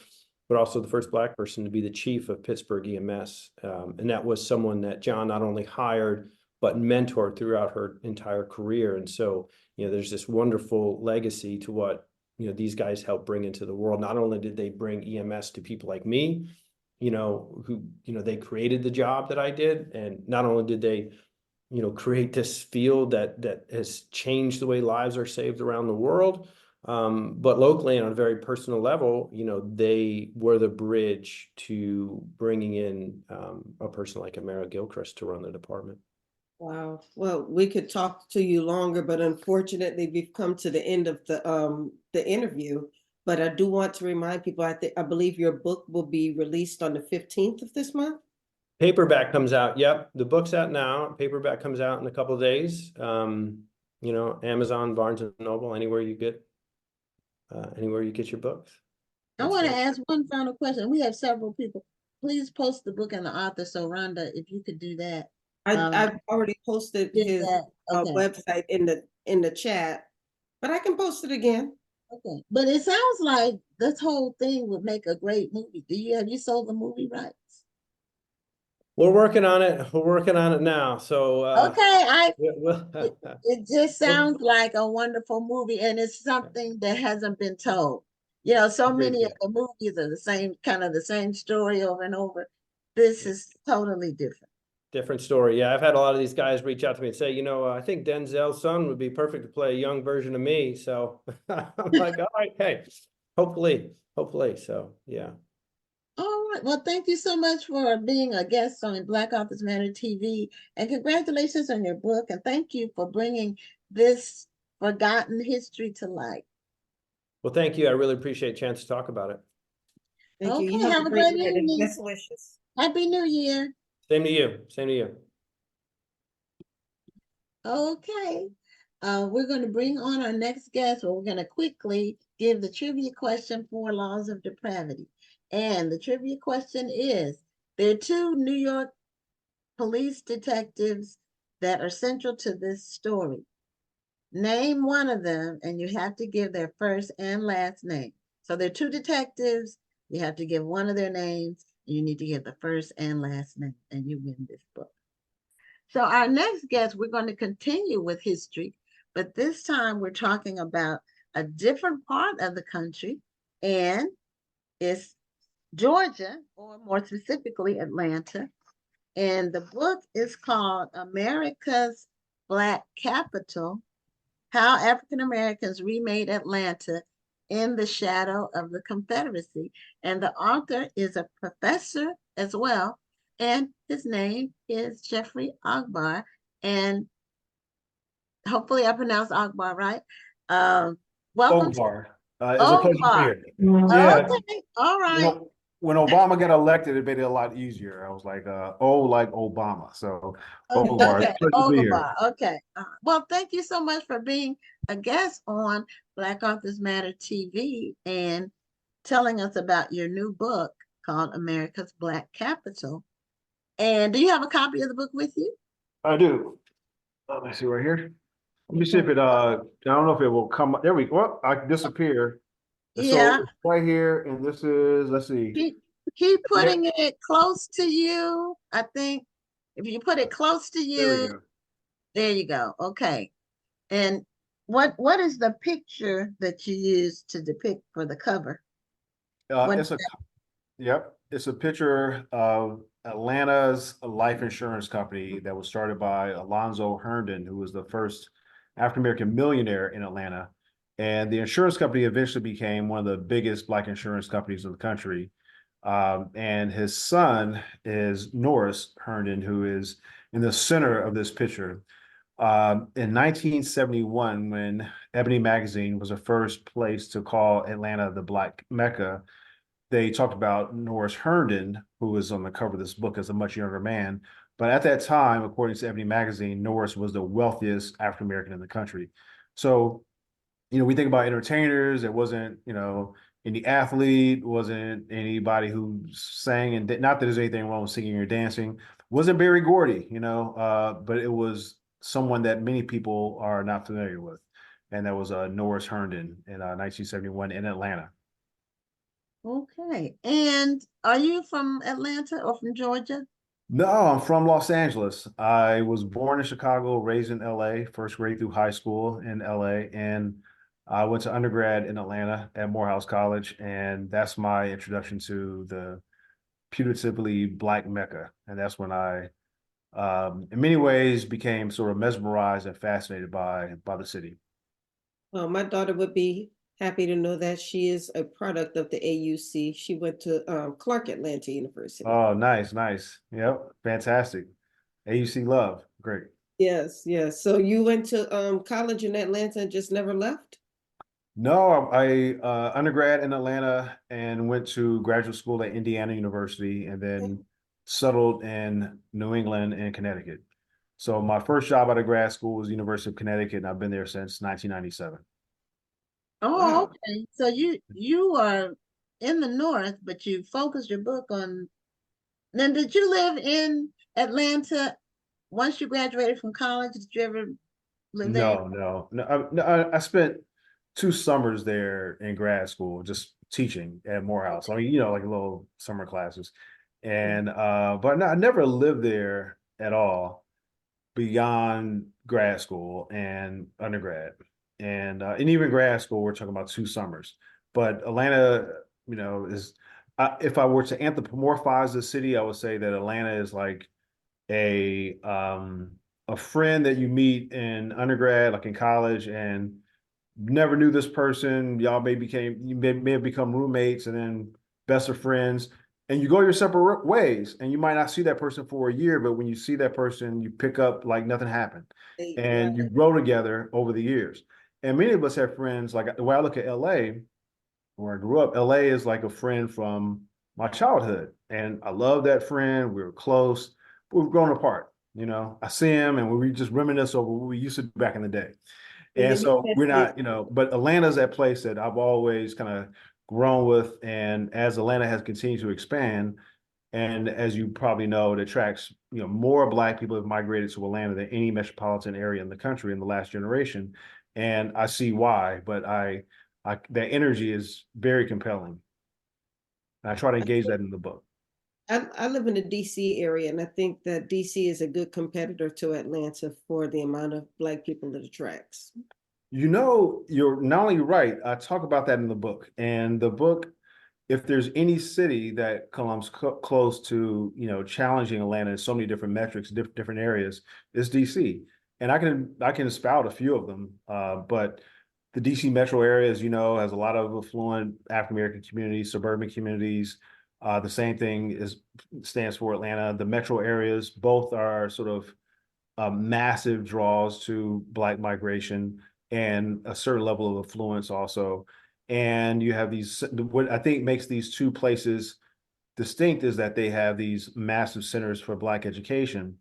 but also the first Black person to be the chief of Pittsburgh EMS. And that was someone that John not only hired, but mentored throughout her entire career. And so, there's this wonderful legacy to what, these guys helped bring into the world. Not only did they bring EMS to people like me, who, they created the job that I did. And not only did they, create this field that has changed the way lives are saved around the world, but locally and on a very personal level, they were the bridge to bringing in a person like Amara Gilchrist to run the department. Wow. Well, we could talk to you longer, but unfortunately, we've come to the end of the interview. But I do want to remind people, I believe your book will be released on the 15th of this month. Paperback comes out. Yep, the book's out now. Paperback comes out in a couple of days. Amazon, Barnes and Noble, anywhere you get your books. I want to ask one final question. We have several people. Please post the book and the author. So Rhonda, if you could do that. I've already posted his website in the chat, but I can post it again. Okay, but it sounds like this whole thing would make a great movie. Have you sold the movie rights? We're working on it. We're working on it now. So okay, it just sounds like a wonderful movie, and it's something that hasn't been told. So many of the movies are the same story over and over. This is totally different. Different story. Yeah, I've had a lot of these guys reach out to me and say, I think Denzel's son would be perfect to play a young version of me. So I'm like, all right, hey, hopefully. So, yeah. All right. Well, thank you so much for being a guest on Black Authors Matter TV, and congratulations on your book. And thank you for bringing this forgotten history to light. Well, thank you. I really appreciate a chance to talk about it. Thank you. Okay, have a great evening. Best wishes. Happy New Year. Same to you. Okay. We're going to bring on our next guest, but we're going to quickly give the trivia question for Laws of Depravity. And the trivia question is, there are 2 New York police detectives that are central to this story. Name one of them, and you have to give their first and last name. So there are 2 detectives. You have to give one of their names. You need to get the first and last name, and you win this book. So our next guest, we're going to continue with history, but this time we're talking about a different part of the country, and it's Georgia, or more specifically, Atlanta. And the book is called America's Black Capital: How African Americans Remade Atlanta in the Shadow of the Confederacy. And the author is a professor as well. And his name is Jeffrey Ogbar. And hopefully I pronounced Ogbar right. Welcome to Ogbar. It's a pleasure to be Ogbar. here. Yeah, Okay, all you right. know, when Obama got elected, it made it a lot easier. I was like, like Obama. So Ogbar, it's Okay, a pleasure to be here. Ogbar. Okay. Well, thank you so much for being a guest on Black Authors Matter TV and telling us about your new book called America's Black Capital. And do you have a copy of the book with you? I do. Let me see right here. Let me see if it, I don't know if it will come. There we go. Well, I disappear. So Yeah. it's right here, and this is, let's see. Keep putting it close to you. I think if you put it close to There we you, go. there you go. Okay. And what is the picture that you use to depict for the cover? It's a, yep, it's a picture of Atlanta's life insurance company that was started by Alonzo Herndon, who was the first African-American millionaire in Atlanta. And the insurance company eventually became one of the biggest Black insurance companies in the country. And his son is Norris Herndon, who is in the center of this picture. In 1971, when Ebony Magazine was the first place to call Atlanta the Black Mecca, they talked about Norris Herndon, who was on the cover of this book as a much younger man. But at that time, according to Ebony Magazine, Norris was the wealthiest African American in the country. So, we think about entertainers. It wasn't, any athlete, wasn't anybody who sang, and not that there's anything wrong with singing or dancing. Wasn't Barry Gordy, but it was someone that many people are not familiar with. And that was Norris Herndon in 1971 in Atlanta. Okay. And are you from Atlanta or from Georgia? No, I'm from Los Angeles. I was born in Chicago, raised in LA, first grade through high school in LA, and I went to undergrad in Atlanta at Morehouse College, and that's my introduction to the putatively Black Mecca. And that's when I, in many ways, became sort of mesmerized and fascinated by the city. Well, my daughter would be happy to know that she is a product of the AUC. She went to Clark Atlanta University. Oh, nice. Yep, fantastic. AUC love, great. Yes. So you went to college in Atlanta and just never left? No, I undergrad in Atlanta and went to graduate school at Indiana University and then settled in New England and Connecticut. So my first job out of grad school was University of Connecticut, and I've been there since 1997. Oh, Wow. okay. So you are in the North, but you focused your book on. Then did you live in Atlanta once you graduated from college? Did you ever live there? No. I spent 2 summers there in grad school, just teaching at Morehouse. I mean, like little summer classes. And but no, I never lived there at all beyond grad school and undergrad. And even grad school, we're talking about 2 summers. But Atlanta, is if I were to anthropomorphize the city, I would say that Atlanta is like a friend that you meet in undergrad, like in college, and never knew this person. Y'all may have become roommates and then best of friends, and you go your separate ways, and you might not see that person for a year, but when you see that person, you pick up like nothing happened, and you grow together over the years. And many of us have friends, like the way I look at LA, where I grew up, LA is like a friend from my childhood. And I love that friend. We were close, but we've grown apart. I see him and we just reminisce over what we used to do back in the day. And so we're not, but Atlanta's that place that I've always kind of grown with. And as Atlanta has continued to expand, and as you probably know, it attracts, more Black people have migrated to Atlanta than any metropolitan area in the country in the last generation. And I see why, but that energy is very compelling. And I try to engage that in the book. I live in the DC area, and I think that DC is a good competitor to Atlanta for the amount of Black people it attracts. You're not only right, I talk about that in the book. And the book if there's any city that comes close to, challenging Atlanta in so many different metrics, different areas, it's DC. And I can spout a few of them, but the DC metro area, as you know, has a lot of affluent African American communities, suburban communities. The same thing stands for Atlanta. The metro areas both are sort of massive draws to Black migration and a certain level of affluence also. And you have what I think makes these two places distinct is that they have these massive centers for Black education,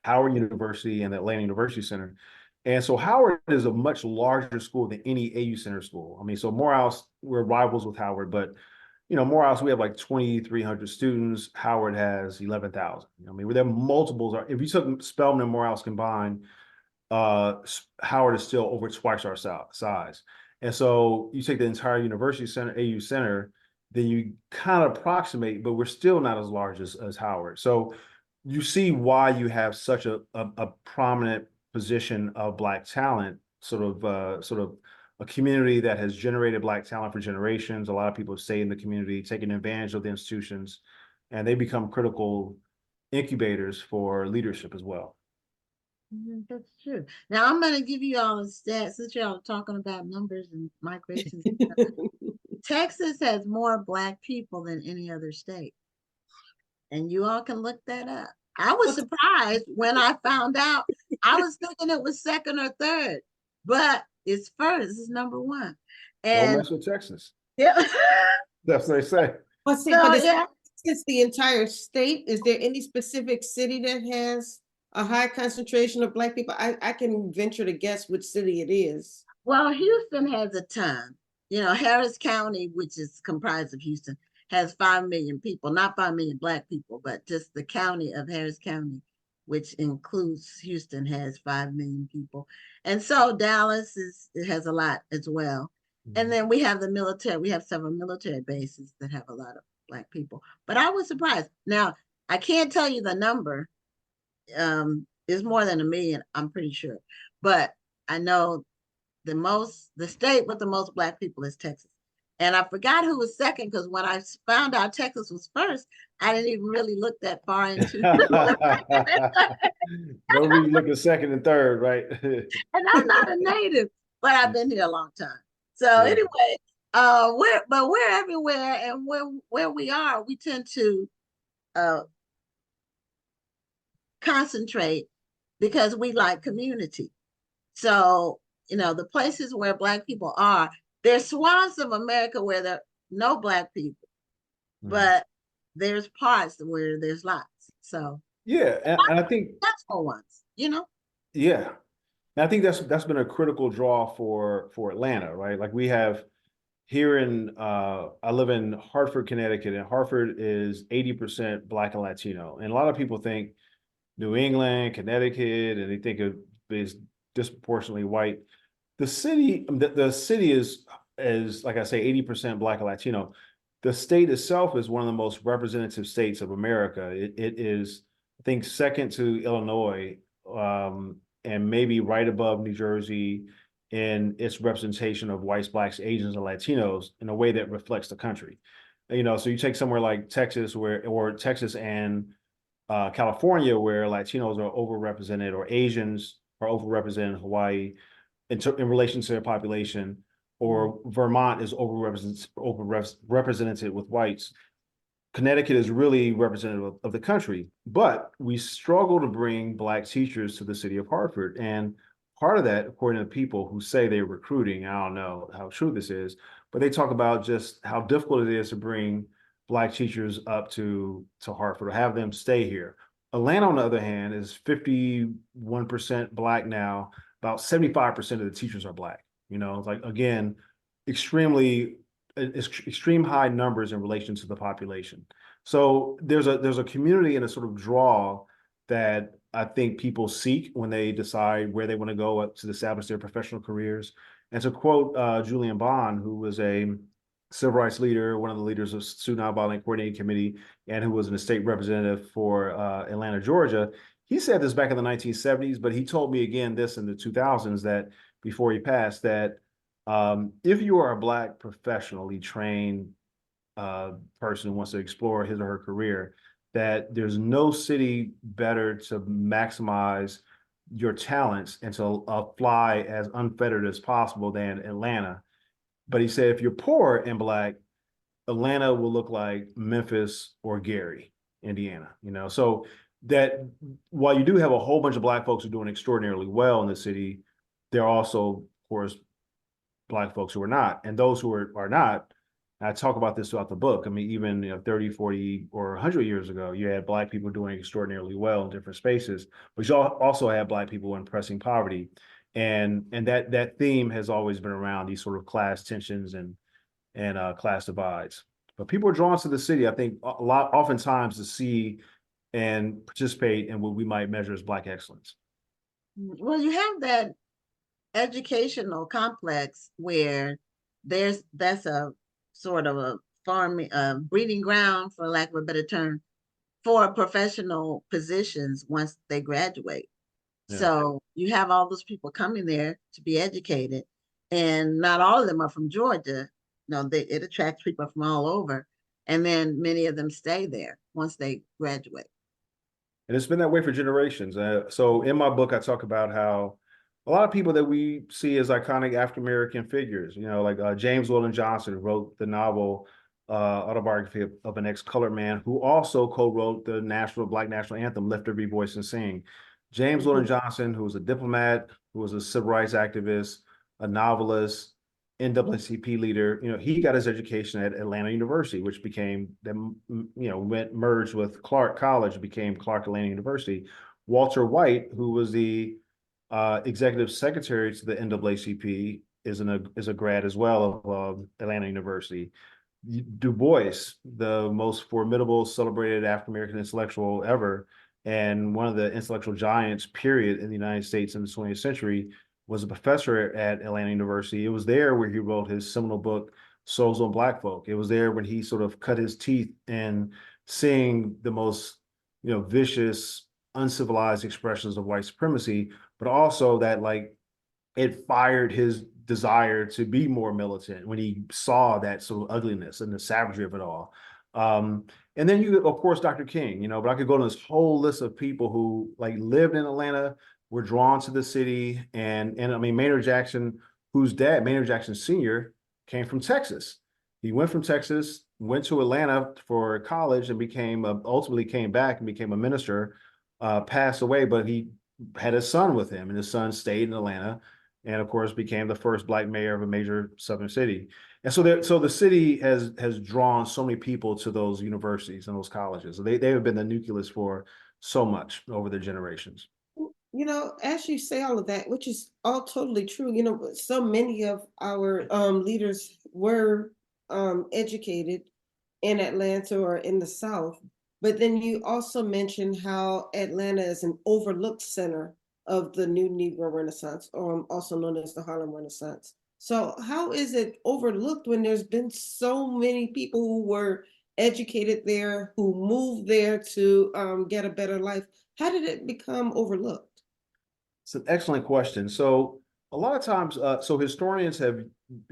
Howard University and the Atlanta University Center. And so Howard is a much larger school than any AU Center school. I mean, so Morehouse, we're rivals with Howard, but Morehouse, we have like 2,300 students. Howard has 11,000. I mean, there are multiples. If you took Spelman and Morehouse combined, Howard is still over twice our size. And so you take the entire University Center, AU Center, then you kind of approximate, but we're still not as large as Howard. So you see why you have such a prominent position of Black talent, sort of a community that has generated Black talent for generations. A lot of people stay in the community, taking advantage of the institutions, and they become critical incubators for leadership as well. That's true. Now I'm going to give you all a stat since y'all are talking about numbers and migrations. Texas has more Black people than any other state. And you all can look that up. I was surprised when I found out. I was thinking it was second or third, but it's first. It's number one. Don't And mess with Texas. yeah. That's what they say. But see, So, but it's the entire state. Is there any specific city that has a high concentration of Black people? I can venture to guess which city it is. Well, Houston has a ton. Harris County, which is comprised of Houston, has 5 million people, not 5 million Black people, but just the county of Harris County, which includes Houston, has 5 million people. And so Dallas has a lot as well. And then we have the military. We have several military bases that have a lot of Black people. But I was surprised. Now, I can't tell you the number. It's more than 1 million, I'm pretty sure. But I know the state with the most Black people is Texas. And I forgot who was second because when I found out Texas was first, I didn't even really look that far into it. No reason to look at second and third, right? And I'm not a native, but I've been here a long time. So Yeah. anyway, we're everywhere, and where we are, we tend to concentrate because we like community. So the places where Black people are, there's swaths of America where there are no Black people, but there's parts where there's lots. So yeah, and I think that's for once, Yeah, and I think that's been a critical draw for Atlanta, right? Like we have here I live in Hartford, Connecticut, and Hartford is 80% Black and Latino, and a lot of people think New England, Connecticut, and they think of it as disproportionately white. The city is like I say, 80% Black and Latino. The state itself is one of the most representative states of America. It is, I think, second to Illinois, and maybe right above New Jersey in its representation of whites, Blacks, Asians, and Latinos in a way that reflects the country. So you take somewhere like Texas, or Texas and California, where Latinos are overrepresented, or Asians are overrepresented in Hawaii in relation to their population, or Vermont is overrepresented with whites. Connecticut is really representative of the country, but we struggle to bring Black teachers to the city of Hartford. And part of that, according to people who say they're recruiting, I don't know how true this is, but they talk about just how difficult it is to bring Black teachers up to Hartford, or have them stay here. Atlanta, on the other hand, is 51% Black now. About 75% of the teachers are Black. It's like, again, extreme high numbers in relation to the population. So there's a community and a sort of draw that I think people seek when they decide where they want to go to establish their professional careers. And to quote Julian Bond, who was a civil rights leader, one of the leaders of Student Nonviolent Coordinating Committee, and who was a state representative for Atlanta, Georgia, he said this back in the 1970s, but he told me again this in the 2000s, that before he passed, that if you are a Black professionally trained person who wants to explore his or her career, that there's no city better to maximize your talents and to fly as unfettered as possible than Atlanta. But he said, if you're poor and Black, Atlanta will look like Memphis or Gary, Indiana, you know? So that while you do have a whole bunch of Black folks who are doing extraordinarily well in the city, there are also, of course, Black folks who are not. And those who are not, I talk about this throughout the book. I mean, even 30, 40, or 100 years ago, you had Black people doing extraordinarily well in different spaces, but you also had Black people in pressing poverty. And that theme has always been around, these sort of class tensions and class divides. But people are drawn to the city, I think, oftentimes to see and participate in what we might measure as Black excellence. Well, you have that educational complex where that's a sort of a breeding ground, for lack of a better term, for professional positions once they graduate. Yeah. So you have all those people coming there to be educated, and not all of them are from Georgia. No, it attracts people from all over, and then many of them stay there once they graduate. And it's been that way for generations. So in my book, I talk about how a lot of people that we see as iconic African-American figures, like James Weldon Johnson, who wrote the novel autobiography of an ex-colored man, who also co-wrote the Black National Anthem, Lift Every Voice and Sing. James Weldon Johnson, who was a diplomat, who was a civil rights activist, a novelist, NAACP leader, he got his education at Atlanta University, which merged with Clark College, became Clark Atlanta University. Walter White, who was the executive secretary to the NAACP, is a grad as well of Atlanta University. Du Bois, the most formidable, celebrated African-American intellectual ever, and one of the intellectual giants, period, in the United States in the 20th century, was a professor at Atlanta University. It was there where he wrote his seminal book, Souls on Black Folk. It was there when he sort of cut his teeth in seeing the most, vicious, uncivilized expressions of white supremacy, but also that it fired his desire to be more militant when he saw that sort of ugliness and the savagery of it all. And then you, of course, Dr. King, but I could go to this whole list of people who lived in Atlanta, were drawn to the city. And I mean, Maynard Jackson, whose dad, Maynard Jackson Sr., came from Texas. He went from Texas, went to Atlanta for college, and ultimately came back and became a minister, passed away, but he had a son with him, and his son stayed in Atlanta, and of course became the first Black mayor of a major Southern city. And so the city has drawn so many people to those universities and those colleges. So they have been the nucleus for so much over the generations. As you say all of that, which is all totally true, so many of our leaders were educated in Atlanta or in the South. But then you also mentioned how Atlanta is an overlooked center of the new Negro Renaissance, also known as the Harlem Renaissance. So how is it overlooked when there's been so many people who were educated there, who moved there to get a better life? How did it become overlooked? It's an excellent question. So a lot of times, so historians have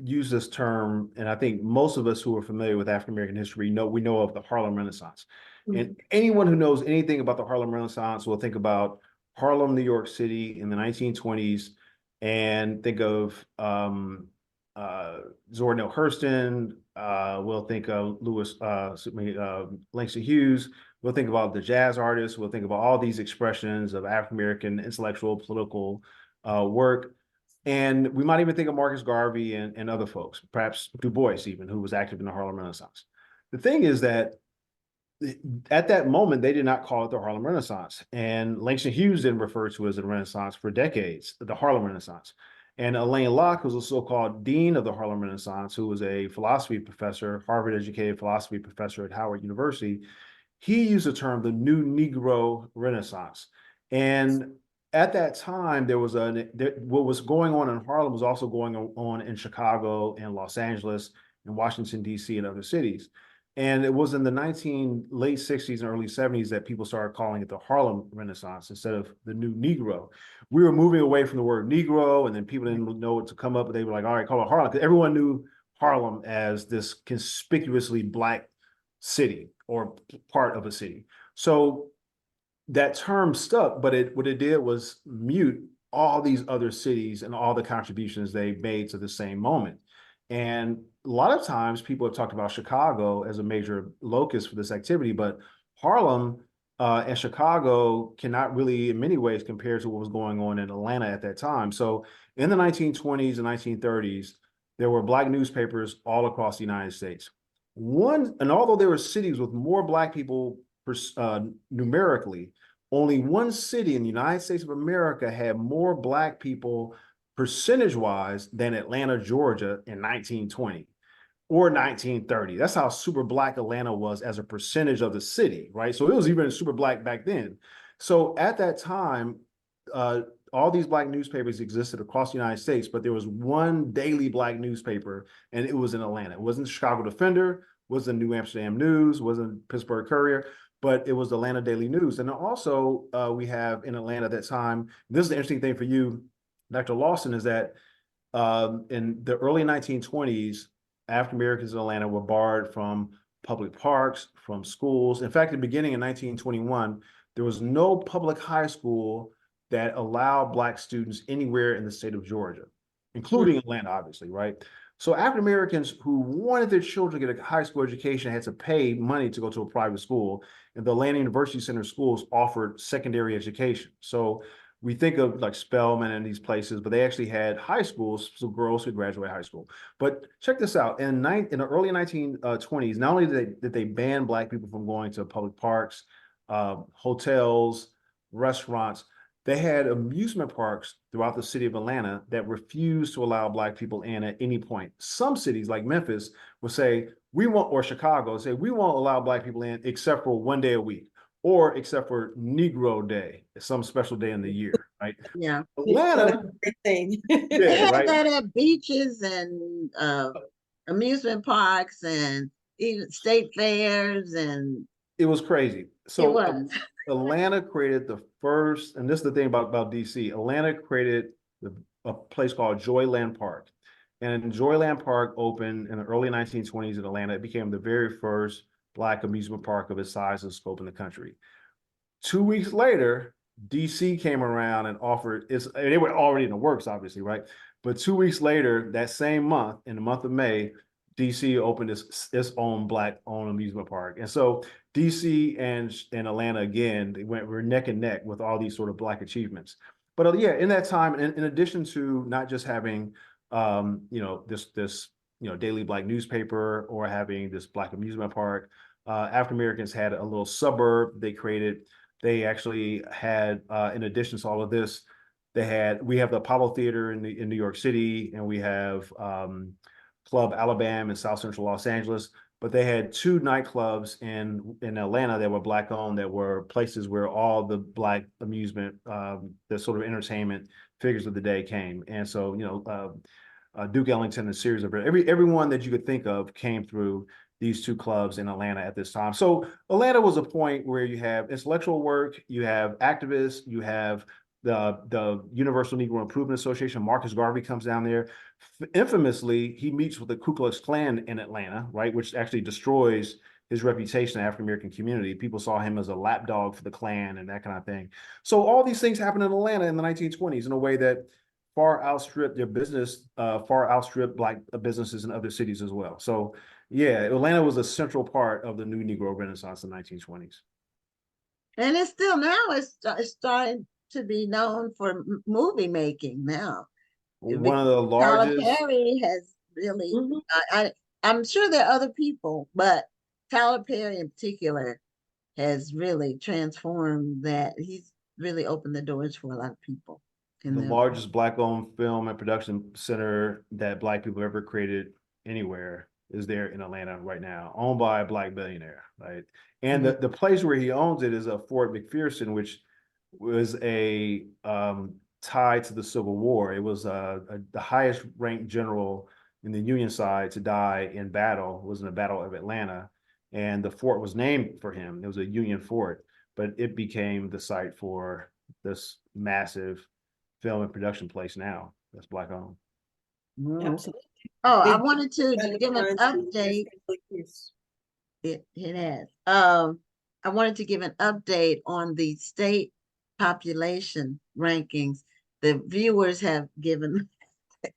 used this term, and I think most of us who are familiar with African-American history we know of the Harlem Renaissance. Mm-hmm. And anyone who knows anything about the Harlem Renaissance will think about Harlem, New York City in the 1920s, and think of Zora Neale Hurston. We'll think of Langston Hughes. We'll think about the jazz artists. We'll think about all these expressions of African-American intellectual, political work. And we might even think of Marcus Garvey and other folks, perhaps Du Bois even, who was active in the Harlem Renaissance. The thing is that at that moment, they did not call it the Harlem Renaissance. And Langston Hughes didn't refer to it as the Renaissance for decades, the Harlem Renaissance. And Alain Locke, who was a so-called dean of the Harlem Renaissance, who was a philosophy professor, Harvard-educated philosophy professor at Howard University, he used the term the New Negro Renaissance. And at that time, there was what was going on in Harlem was also going on in Chicago and Los Angeles and Washington, D.C. and other cities. And it was in the late 60s and early 70s that people started calling it the Harlem Renaissance instead of the New Negro. We were moving away from the word Negro, and then people didn't know what to come up with. They were like, all right, call it Harlem, because everyone knew Harlem as this conspicuously Black city or part of a city. So that term stuck, but what it did was mute all these other cities and all the contributions they made to the same moment. And a lot of times people have talked about Chicago as a major locus for this activity, but Harlem and Chicago cannot really, in many ways, compare to what was going on in Atlanta at that time. So in the 1920s and 1930s, there were Black newspapers all across the United States. And although there were cities with more Black people numerically, only one city in the United States of America had more Black people percentage-wise than Atlanta, Georgia in 1920 or 1930. That's how super Black Atlanta was as a percentage of the city, right? So it was even super Black back then. So at that time, all these Black newspapers existed across the United States, but there was one daily Black newspaper, and it was in Atlanta. It wasn't the Chicago Defender, wasn't New Amsterdam News, wasn't Pittsburgh Courier, but it was the Atlanta Daily News. And also we have in Atlanta at that time, this is the interesting thing for you, Dr. Lawson, is that in the early 1920s, African Americans in Atlanta were barred from public parks, from schools. In fact, in the beginning in 1921, there was no public high school that allowed Black students anywhere in the state of Georgia, including Atlanta, obviously, right? So African Americans who wanted their children to get a high school education had to pay money to go to a private school, and the Atlanta University Center schools offered secondary education. So we think of like Spelman and these places, but they actually had high schools, so girls who graduate high school. But check this out, in the early 1920s, not only did they ban Black people from going to public parks, hotels, restaurants, they had amusement parks throughout the city of Atlanta that refused to allow Black people in at any point. Some cities like Memphis would say, or Chicago, say, we won't allow Black people in except for one day a week, or except for Negro Day, some special day in the year, right? Yeah. Atlanta, thing. They yeah, had right. that at beaches and amusement parks and even state fairs, and It was crazy. it So was. Atlanta created the first, and this is the thing about DC, Atlanta created a place called Joyland Park. And Joyland Park opened in the early 1920s in Atlanta. It became the very first Black amusement park of its size and scope in the country. 2 weeks later, DC came around and offered they were already in the works, obviously, right? But 2 weeks later, that same month, in the month of May, DC opened its own Black-owned amusement park. And so DC and Atlanta, again, were neck and neck with all these sort of Black achievements. But yeah, in that time, in addition to not just having this daily Black newspaper or having this Black amusement park, African Americans had a little suburb they created. They actually had, in addition to all of this, we have the Apollo Theater in New York City, and we have Club Alabama in South Central Los Angeles. But they had two nightclubs in Atlanta that were Black owned, that were places where all the Black amusement, the sort of entertainment figures of the day came. And so, Duke Ellington, a series of everyone that you could think of came through these two clubs in Atlanta at this time. So Atlanta was a point where you have intellectual work, you have activists, you have the Universal Negro Improvement Association. Marcus Garvey comes down there. Infamously, he meets with the Ku Klux Klan in Atlanta, right, which actually destroys his reputation in the African-American community. People saw him as a lapdog for the Klan and that kind of thing. So all these things happened in Atlanta in the 1920s in a way that far outstripped Black businesses in other cities as well. So yeah, Atlanta was a central part of the new Negro Renaissance in the 1920s. And it's still now, it's starting to be known for movie making now. One of the Tyler largest. Perry has really, I'm sure there are other people, but Tyler Perry in particular has really transformed that. He's really opened the doors for a lot of people. The largest Black-owned film and production center that Black people ever created anywhere is there in Atlanta right now, owned by a Black billionaire, right? And the place where he owns it is a Fort McPherson, which was tied to the Civil War. It was the highest ranked general in the Union side to die in battle, was in the Battle of Atlanta. And the fort was named for him. It was a Union fort, but it became the site for this massive film and production place now that's Black owned. Absolutely. Oh, They I wanted to give an Valentine's and update. yes. It has. I wanted to give an update on the state population rankings. The viewers have given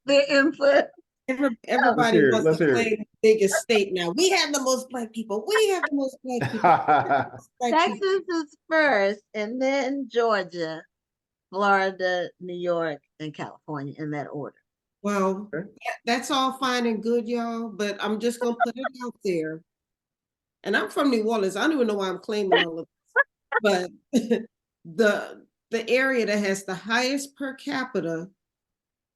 their input. Let's Everybody hear it. wants Let's to hear claim the biggest state now. We have the most black people. We have the most black people. Black people. Texas is first, and then Georgia, Florida, New York, and California in that order. Well, Okay. that's all fine and good, y'all, but I'm just gonna put it out there. And I'm from New Orleans. I don't even know why I'm claiming all of this, but the area that has the highest per capita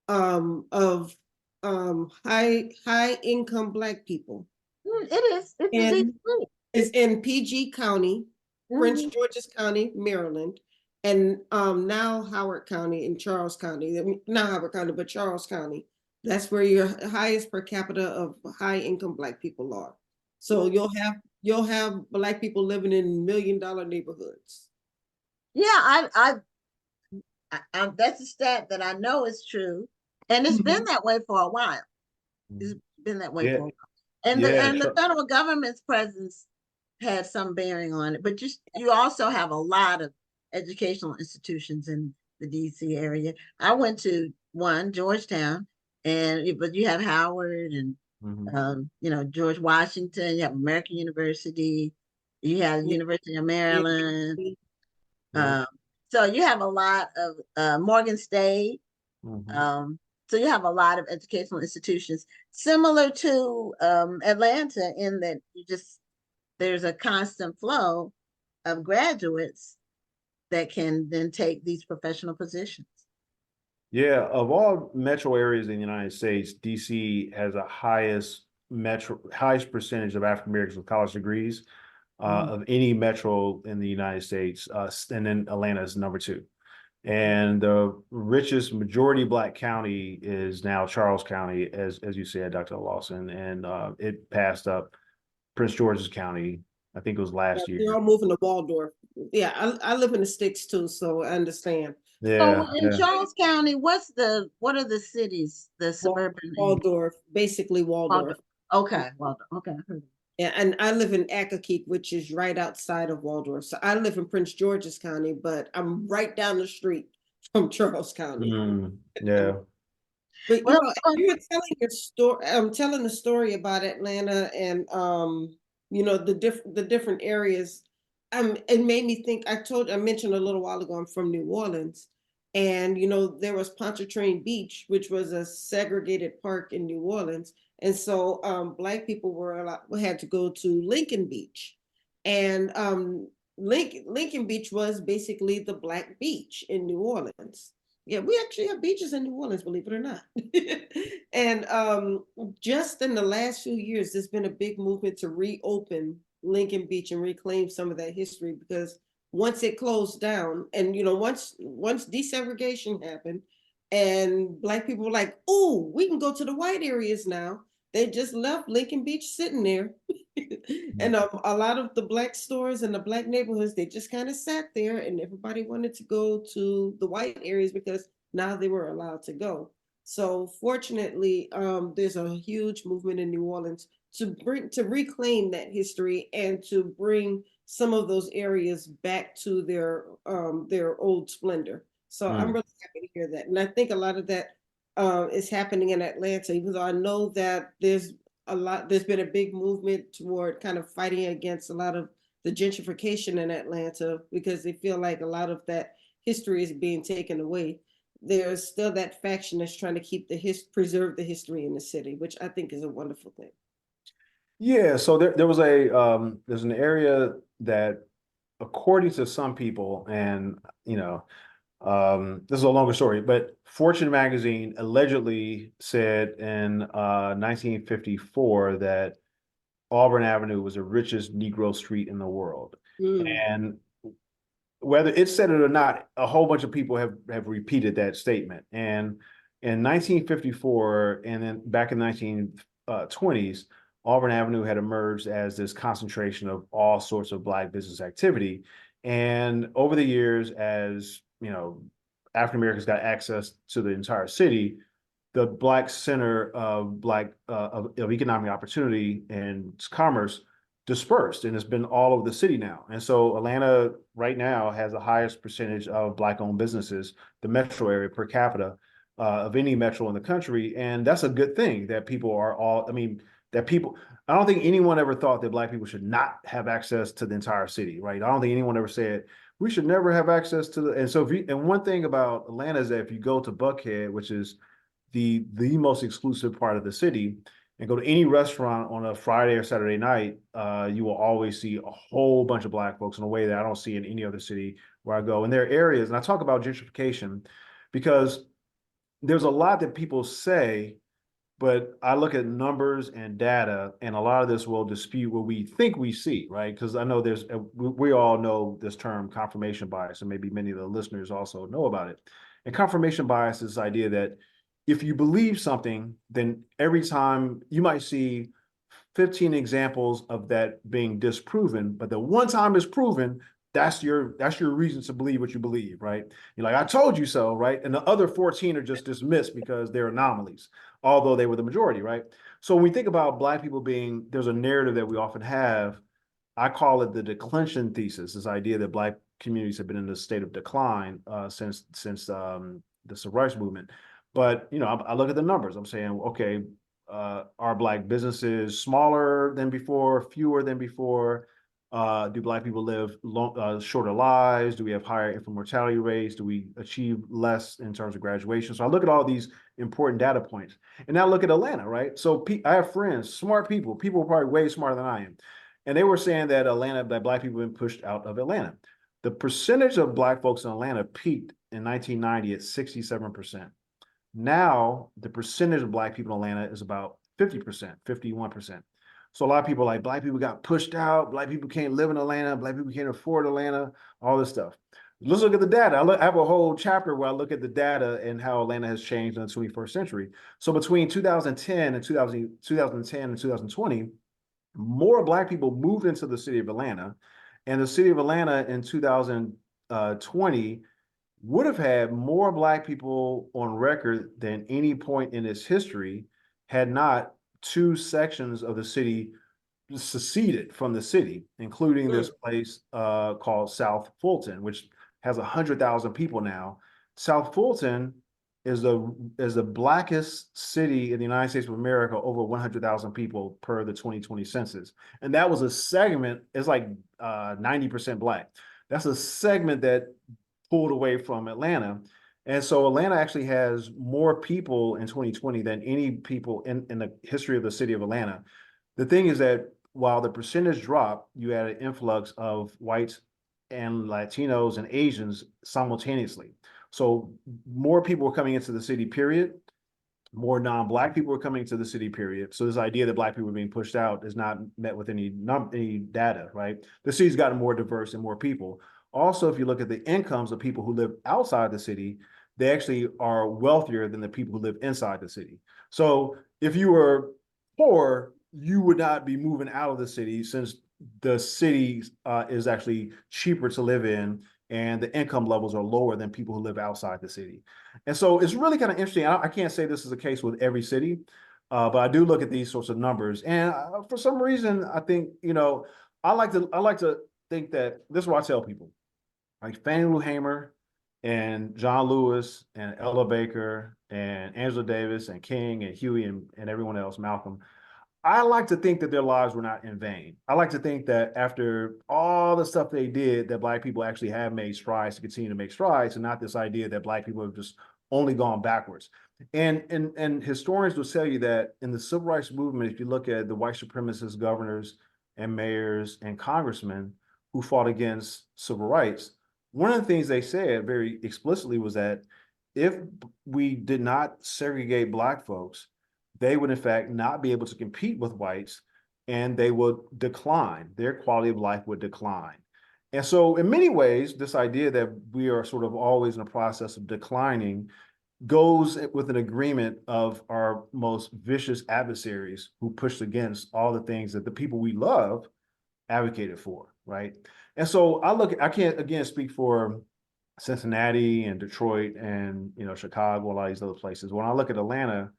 of high income black people It is. It's a deep and sleep. is in PG County, Prince Mhm. George's County, Maryland, and now Howard County in Charles County. I mean, not Howard County, but Charles County. That's where your highest per capita of high income black people are. So you'll have black people living in $1 million neighborhoods. Yeah, that's a stat that I know is true, and it's been that way for a while. It's been that way Yeah, for a while. And yeah, the federal government's presence has some bearing on it, but you also have a lot of educational institutions in the DC area. I went to one, Georgetown, but you have Howard and George Washington, you have American University, you have University of Maryland. yeah. So you have a lot of Morgan State. So you have a lot of educational institutions similar to Atlanta in that there's a constant flow of graduates that can then take these professional positions. Yeah, of all metro areas in the United States, DC has the highest percentage of African Americans with college degrees of any metro in the United States, and then Atlanta is number two. And the richest majority black county is now Charles County, as you said, Dr. Lawson, and it passed up Prince George's County. I think it was last year. They're all moving to Waldorf. Yeah, I live in the sticks too, so I understand. Yeah, So in Charles County, what are the cities, the suburban? Waldorf, basically Waldorf. Okay, Waldorf. Okay. Yeah, and I live in Accokeek, which is right outside of Waldorf. So I live in Prince George's County, but I'm right down the street from Charles County. Yeah. But Well, you were telling your story. Telling the story about Atlanta and the different areas. It made me think. I mentioned a little while ago. I'm from New Orleans, and there was Pontchartrain Beach, which was a segregated park in New Orleans. And so black people had to go to Lincoln Beach. And Lincoln Beach was basically the black beach in New Orleans. Yeah, we actually have beaches in New Orleans, believe it or not. And just in the last few years, there's been a big movement to reopen Lincoln Beach and reclaim some of that history, because once it closed down and once desegregation happened, and black people were like, oh, we can go to the white areas now. They just left Lincoln Beach sitting there. And a lot of the black stores and the black neighborhoods, they just kind of sat there, and everybody wanted to go to the white areas because now they were allowed to go. So fortunately, there's a huge movement in New Orleans to reclaim that history and to bring some of those areas back to their old splendor. So I'm really happy to hear that. And I think a lot of that is happening in Atlanta, even though I know that there's been a big movement toward kind of fighting against a lot of the gentrification in Atlanta, because they feel like a lot of that history is being taken away. There's still that faction that's trying to preserve the history in the city, which I think is a wonderful thing. Yeah, so there was there's an area that, according to some people, and this is a longer story, but Fortune magazine allegedly said in 1954 that Auburn Avenue was the richest Negro street in the world. And whether it said it or not, a whole bunch of people have repeated that statement. And in 1954, and then back in 1920s, Auburn Avenue had emerged as this concentration of all sorts of black business activity. And over the years, as African Americans got access to the entire city, the Black center of of economic opportunity and commerce dispersed, and it's been all over the city now. And so Atlanta right now has the highest percentage of Black-owned businesses, the metro area per capita, of any metro in the country. And that's a good thing that people are all, I mean, that people, I don't think anyone ever thought that Black people should not have access to the entire city, right? I don't think anyone ever said we should never have access to the, and so if you, and one thing about Atlanta is that if you go to Buckhead, which is the most exclusive part of the city, and go to any restaurant on a Friday or Saturday night, you will always see a whole bunch of Black folks in a way that I don't see in any other city where I go. And there are areas, and I talk about gentrification because there's a lot that people say, but I look at numbers and data, and a lot of this will dispute what we think we see, right? Because I know there's, we all know this term confirmation bias, and maybe many of the listeners also know about it. And confirmation bias is this idea that if you believe something, then every time you might see 15 examples of that being disproven, but the one time it's proven, that's your reason to believe what you believe, right? You're like, I told you so, right? And the other 14 are just dismissed because they're anomalies, although they were the majority, right? So when we think about Black people being, there's a narrative that we often have. I call it the declension thesis, this idea that Black communities have been in a state of decline since the civil rights movement. But, you know, I look at the numbers. I'm saying, okay, are Black businesses smaller than before, fewer than before? Do Black people live shorter lives? Do we have higher infant mortality rates? Do we achieve less in terms of graduation? So I look at all these important data points. And now look at Atlanta, right? So I have friends, smart people who are probably way smarter than I am. And they were saying that that Black people have been pushed out of Atlanta. The percentage of Black folks in Atlanta peaked in 1990 at 67%. Now, the percentage of Black people in Atlanta is about 50%, 51%. So a lot of people are like, Black people got pushed out, Black people can't live in Atlanta, Black people can't afford Atlanta, all this stuff. Let's look at the data. I have a whole chapter where I look at the data and how Atlanta has changed in the 21st century. So between 2010 and 2020, more Black people moved into the city of Atlanta. And the city of Atlanta in 2020 would have had more Black people on record than any point in its history had not two sections of the city seceded from the city, including this place called South Fulton, which has 100,000 people now. South Fulton is the Blackest city in the United States of America, over 100,000 people per the 2020 census. And that was a segment, it's like 90% Black. That's a segment that pulled away from Atlanta. And so Atlanta actually has more people in 2020 than any people in the history of the city of Atlanta. The thing is that while the percentage dropped, you had an influx of whites and Latinos and Asians simultaneously. So more people were coming into the city, period. More non-Black people were coming to the city, period. So this idea that Black people are being pushed out is not met with any data, right? The city's gotten more diverse and more people. Also, if you look at the incomes of people who live outside the city, they actually are wealthier than the people who live inside the city. So if you were poor, you would not be moving out of the city, since the city is actually cheaper to live in and the income levels are lower than people who live outside the city. And so it's really kind of interesting. I can't say this is the case with every city, but I do look at these sorts of numbers. And for some reason, I think, you know, I like to think that this is what I tell people. Like Fannie Lou Hamer and John Lewis and Ella Baker and Angela Davis and King and Huey and everyone else, Malcolm, I like to think that their lives were not in vain. I like to think that after all the stuff they did, that Black people actually have made strides to continue to make strides, and not this idea that Black people have just only gone backwards. And historians will tell you that in the civil rights movement, if you look at the white supremacist governors and mayors and congressmen who fought against civil rights, one of the things they said very explicitly was that if we did not segregate Black folks, they would in fact not be able to compete with whites, and they would decline. Their quality of life would decline. And so in many ways, this idea that we are sort of always in a process of declining goes with an agreement of our most vicious adversaries who pushed against all the things that the people we love advocated for, right? And so I can't again speak for Cincinnati and Detroit and, you know, Chicago, a lot of these other places. When I look at Atlanta,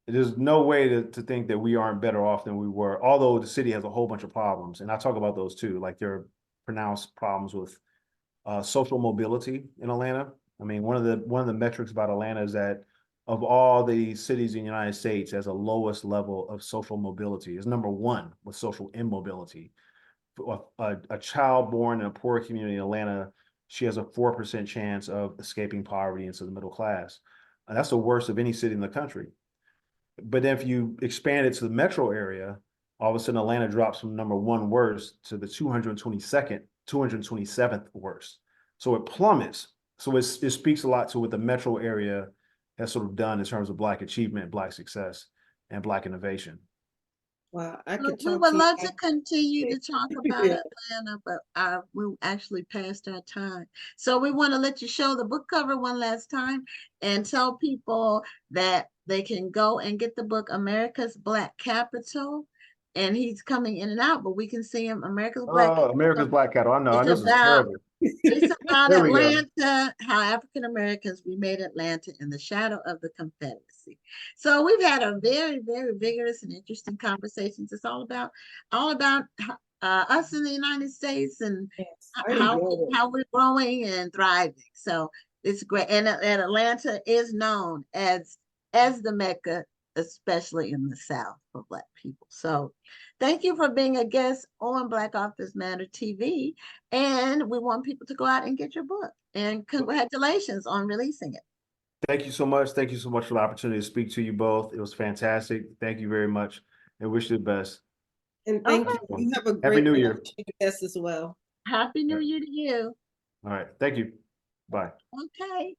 there's no way to think that we aren't better off than we were, although the city has a whole bunch of problems. And I talk about those too, like there are pronounced problems with social mobility in Atlanta. I mean, one of the metrics about Atlanta is that of all the cities in the United States, has a lowest level of social mobility. It's number one with social immobility. A child born in a poor community in Atlanta, she has a 4% chance of escaping poverty into the middle class. And that's the worst of any city in the country. But then if you expand it to the metro area, all of a sudden Atlanta drops from number one worst to the 227th worst. So it plummets. So it speaks a lot to what the metro area has sort of done in terms of Black achievement, Black success, and Black innovation. Wow, I We could talk would to love you. to continue to talk about Yeah. Atlanta, but we actually passed our time. So we want to let you show the book cover one last time and tell people that they can go and get the book America's Black Capital. And he's coming in and out, but we can see him, America's Black Oh, America's Capital. Black Cattle. I know. It's This is about terrible. It's about There we go. Atlanta, how African Americans remade Atlanta in the shadow of the Confederacy. So we've had a very, very vigorous and interesting conversations. It's all about us in the United States and Yes, I how enjoyed it. how we're growing and thriving. So it's great, and Atlanta is known as the Mecca, especially in the South, for Black people. So thank you for being a guest on Black Authors Matter TV. And we want people to go out and get your book. And congratulations on releasing it. Thank you so much. Thank you so much for the opportunity to speak to you both. It was fantastic. Thank you very much, and wish you the best. And thank Okay. you. You have a Happy great New Year. guest as well. Happy New Yeah. Year to you. All right. Thank you. Bye. Okay.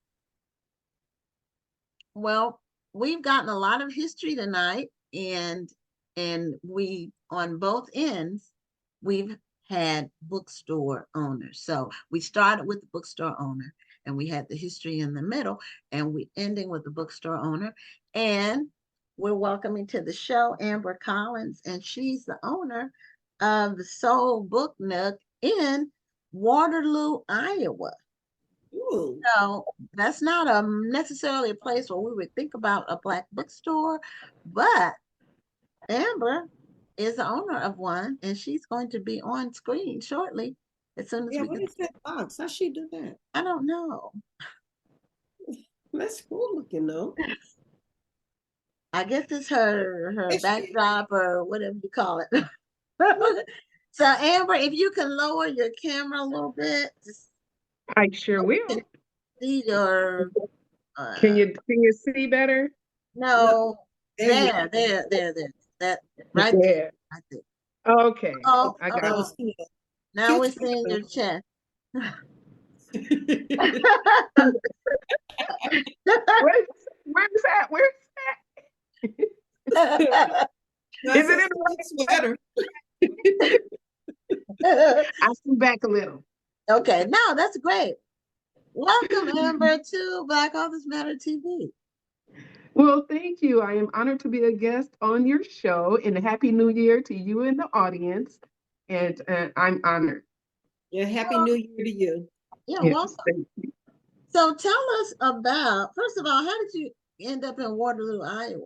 Well, we've gotten a lot of history tonight, and we on both ends we've had bookstore owners. So we started with the bookstore owner, and we had the history in the middle, and we ending with the bookstore owner. And we're welcoming to the show Amber Collins, and she's the owner of the Soul Book Nook in Waterloo, Iowa. Ooh. So that's not necessarily a place where we would think about a Black bookstore, but Amber is the owner of one, and she's going to be on screen shortly as soon as Yeah, we what can. is that box? How she do that? I don't know. That's cool looking though. I guess it's her It's- backdrop or whatever you call it. So Amber, if you can lower your camera a little bit, just I sure will. see your. Can you see better? No, There there. That right Yeah. there, right there. Okay. Oh, I got That it. was good. now we're seeing your chest. Where's that? Where's that? Is it in the sweater? I flew back a little. Okay, no, that's great. Welcome, Amber, to Black Authors Matter TV. Well, thank you. I am honored to be a guest on your show, and Happy New Year to you and the audience. And I'm honored. Yeah, happy New Year to you. Yeah, Yes, welcome. thank you. So tell us about, first of all, how did you end up in Waterloo, Iowa?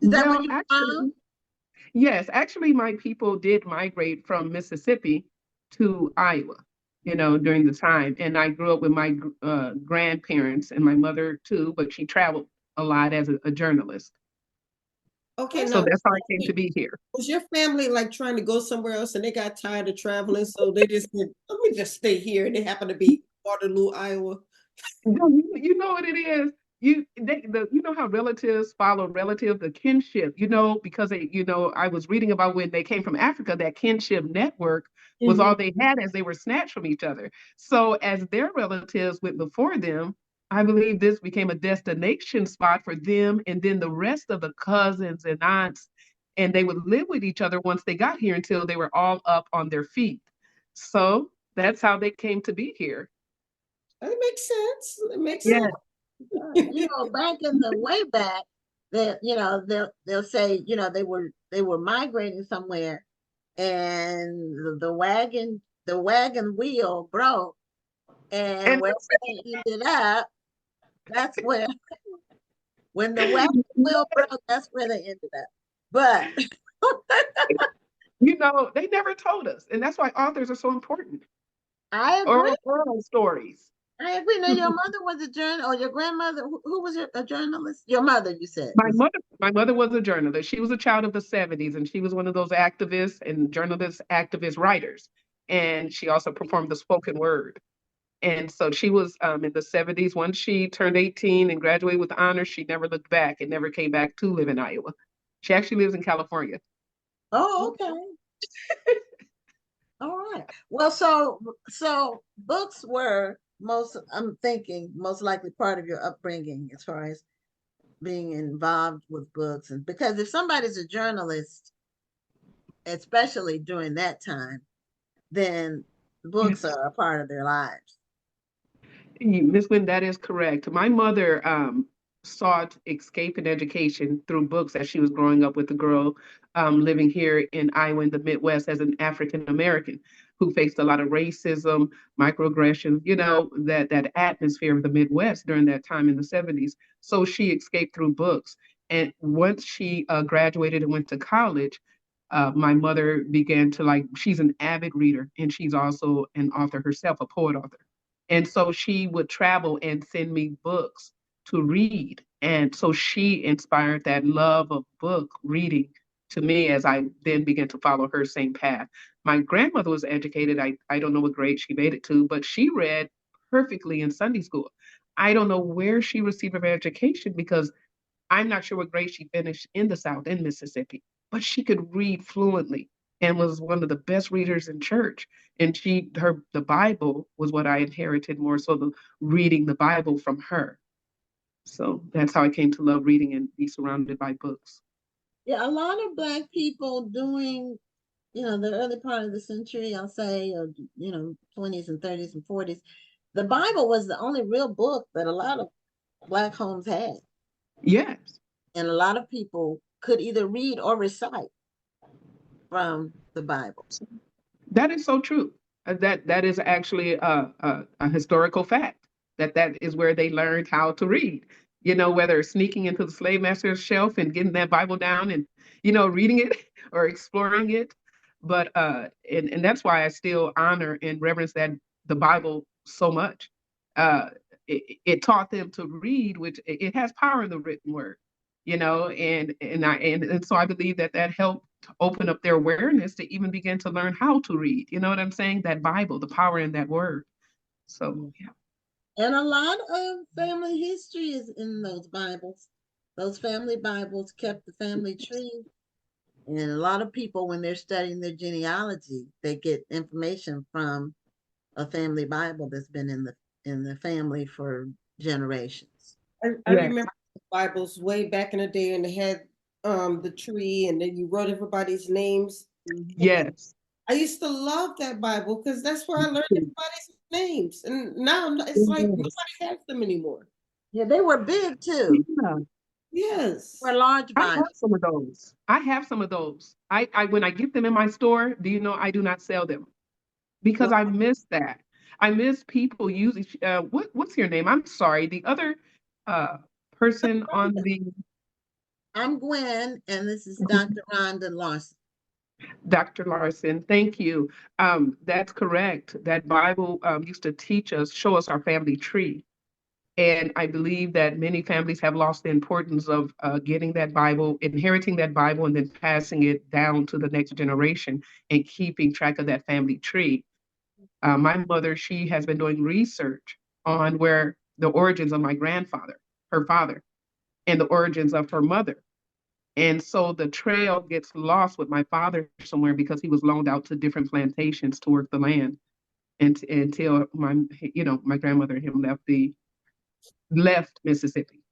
Is that where Well, you're actually, from? yes, actually, my people did migrate from Mississippi to Iowa, during the time. And I grew up with my grandparents and my mother too, but she traveled a lot as a journalist. Okay, So now that's how I came to be here. was your family like trying to go somewhere else and they got tired of traveling, so they just said, let me just stay here, and they happen to be Waterloo, Iowa? No, you know what it is. You know how relatives follow relatives, the kinship. Because I was reading about when they came from Africa, that kinship network was all they had as they were snatched from each other. So as their relatives went before them, I believe this became a destination spot for them, and then the rest of the cousins and aunts, and they would live with each other once they got here until they were all up on their feet. So that's how they came to be here. It makes sense. It makes Yeah. sense. Back in the way back, that they'll say, they were migrating somewhere, and the wagon wheel broke, And And where they ended up, that's where, when the weapon wheel broke, that's where they ended up. But you know, they never told us, and that's why authors are so important. I agree. Oral stories. I agree. Now, your mother was a journal, or your grandmother, who was a journalist? Your mother, you said. My mother was a journalist. She was a child of the 70s, and she was one of those activists and journalists, activist writers. And she also performed the spoken word. And so she was in the 70s. Once she turned 18 and graduated with honors, she never looked back and never came back to live in Iowa. She actually lives in California. Oh, okay. All right. Well, so books were I'm thinking, most likely part of your upbringing as far as being involved with books. And because if somebody's a journalist, especially during that time, then books Yes. are a part of their lives. Miss Lynn, that is correct. My mother sought escape and education through books as she was growing up with a girl living here in Iowa in the Midwest as an African American who faced a lot of racism, microaggressions, you know, that atmosphere of the Midwest during that time in the 70s. So she escaped through books. And once she graduated and went to college, my mother began to she's an avid reader and she's also an author herself, a poet author. And so she would travel and send me books to read. And so she inspired that love of book reading to me as I then began to follow her same path. My grandmother was educated. I don't know what grade she made it to, but she read perfectly in Sunday school. I don't know where she received her education because I'm not sure what grade she finished in the South in Mississippi, but she could read fluently and was one of the best readers in church. And the Bible was what I inherited more so the reading the Bible from her. So that's how I came to love reading and be surrounded by books. Yeah, a lot of Black people during, the early part of the century, I'll say, or, 20s and 30s and 40s, the Bible was the only real book that a lot of Black homes had. Yes. And a lot of people could either read or recite from the Bible. That is so true. That is actually a historical fact that is where they learned how to read. You know, whether sneaking into the slave master's shelf and getting that Bible down and reading it or exploring it. But and that's why I still honor and reverence the Bible so much. It taught them to read, which it has power in the written word. And so I believe that helped to open up their awareness to even begin to learn how to read. You know what I'm saying? That Bible, the power in that word. So yeah. And a lot of family history is in those Bibles. Those family Bibles kept the family tree. And a lot of people, when they're studying their genealogy, they get information from a family Bible that's been in the family for generations. I remember the Bibles way back in the day, and they had the tree, and then you wrote everybody's names. Yes. I used to love that Bible because that's where I learned everybody's names, and now it's like nobody has them anymore. Yeah, they were big too. Yeah. Yes. Were large I have Bibles. some of those. I have some of those. I when I get them in my store, do you know I do not sell them because I miss that. I miss people using what's your name? I'm sorry. The other person on the I'm Gwen, and this is Dr. Rhonda Larson. Dr. Larson, thank you. That's correct. That Bible used to show us our family tree. And I believe that many families have lost the importance of getting that Bible, inheriting that Bible, and then passing it down to the next generation and keeping track of that family tree. My mother, she has been doing research on where the origins of my grandfather, her father, and the origins of her mother. And so the trail gets lost with my father somewhere because he was loaned out to different plantations to work the land until my grandmother and him left Mississippi.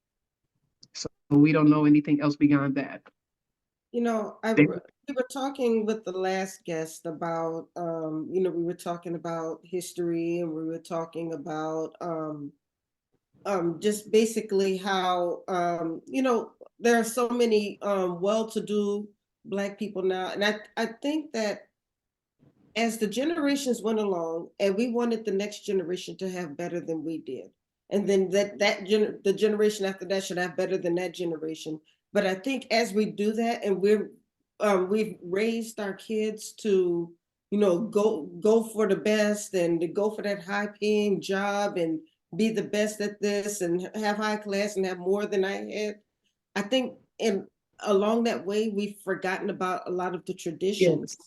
So we don't know anything else beyond that. We were talking with the last guest about, we were talking about history, and we were talking about just basically how, there are so many well-to-do Black people now. And I think that as the generations went along, and we wanted the next generation to have better than we did. And then the generation after that should have better than that generation. But I think as we do that, and we've raised our kids to, go for the best and to go for that high paying job and be the best at this and have high class and have more than I had. I think along that way, we've forgotten about a lot of the traditions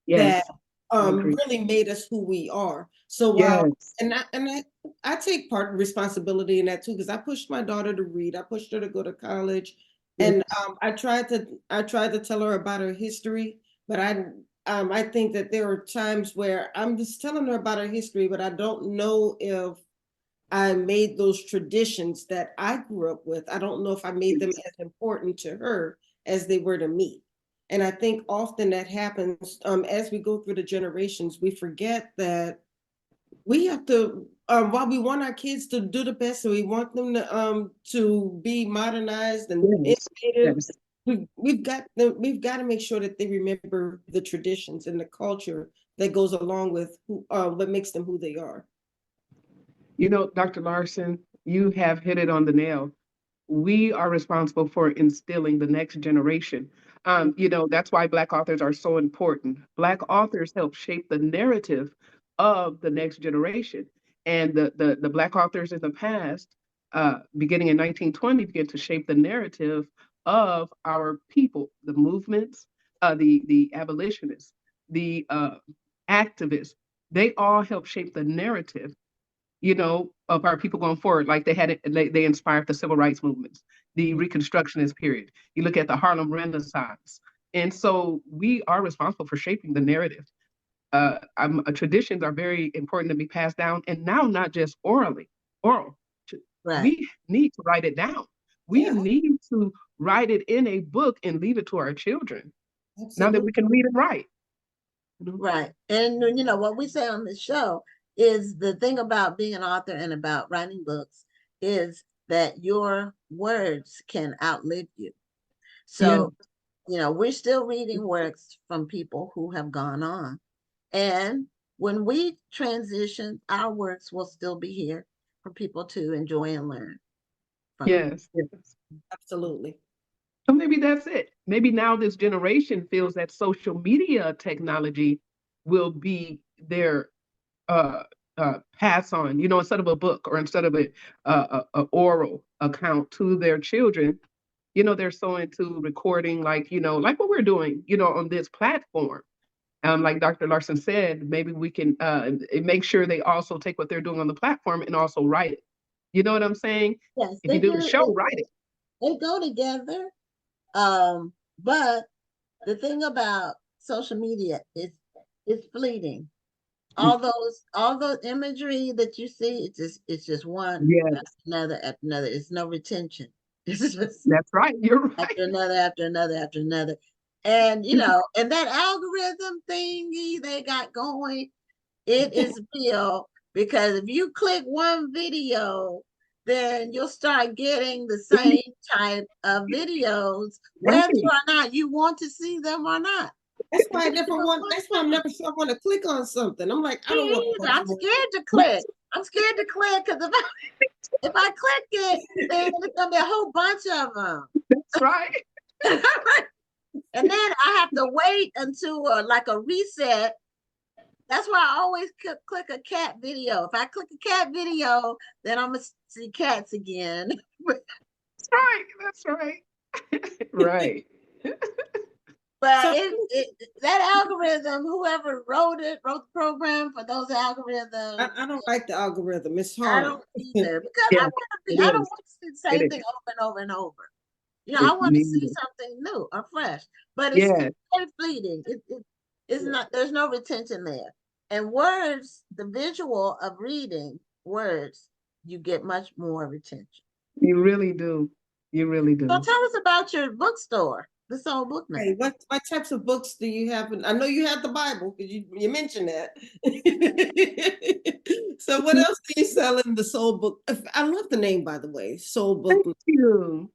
Yes. that I agree. really made us who we are. So while Yes. I take part responsibility in that too, because I pushed my daughter to read. I pushed her to go to college, and I tried to tell her about her history, but I think that there are times where I'm just telling her about her history, but I don't know if I made those traditions that I grew up with. I don't know if I made them as important to her as they were to me. And I think often that happens as we go through the generations, we forget that we have to, while we want our kids to do the best and we want them to be modernized and Yes. innovative, Yes. we've got to make sure that they remember the traditions and the culture that goes along with what makes them who they are. Dr. Larson, you have hit it on the nail. We are responsible for instilling the next generation. That's why Black authors are so important. Black authors help shape the narrative of the next generation. And the Black authors in the past, beginning in 1920, began to shape the narrative of our people, the movements, the abolitionists, the activists. They all help shape the narrative of our people going forward. Like they inspired the civil rights movements, the Reconstructionist period. You look at the Harlem Renaissance. And so we are responsible for shaping the narrative. Traditions are very important to be passed down, and now not just oral. Right. We need to write it down. We need to write it in a book and leave it to our children. Now that we can read and write. Right. And what we say on the show is the thing about being an author and about writing books is that your words can outlive you. So, we're still reading works from people who have gone on. And when we transition, our works will still be here for people to enjoy and learn from. Yes. Absolutely. So maybe that's it. Maybe now this generation feels that social media technology will be their pass on, instead of a book or instead of a oral account to their children. They're so into recording, like what we're doing, on this platform. Like Dr. Larson said, maybe we can make sure they also take what they're doing on the platform and also write it. You know what I'm saying? Yes, if you do the show, write it. They go together. But the thing about social media is it's fleeting. All those imagery that you see, it's just one after another. It's no retention. It's just That's right. You're right. after another. And and that algorithm thingy they got going, it is real, because if you click one video, then you'll start getting the same type of videos, whether or not you want to see them or not. That's why I never want. That's why I'm never sure I want to click on something. I'm like, I don't want to. I'm scared to click. I'm scared to click because if I click it, then it's gonna be a whole bunch of them. That's right. And then I have to wait until like a reset. That's why I always click a cat video. If I click a cat video, then I'm gonna see cats again. That's right. That's right. Right. But that algorithm, whoever wrote the program for those algorithms. I don't like the algorithm. It's hard. I don't either, because I don't want to see the same thing over and over and over. I want to see something new or fresh. But it's very fleeting. It's not. There's no retention there. And words, the visual of reading words, you get much more retention. You really do. You really do. So tell us about your bookstore. The Soul Book Nook. Hey, what types of books do you have? I know you have the Bible, because you mentioned that. So what else do you sell in the Soul Book? I love the name, by the way, Soul Book.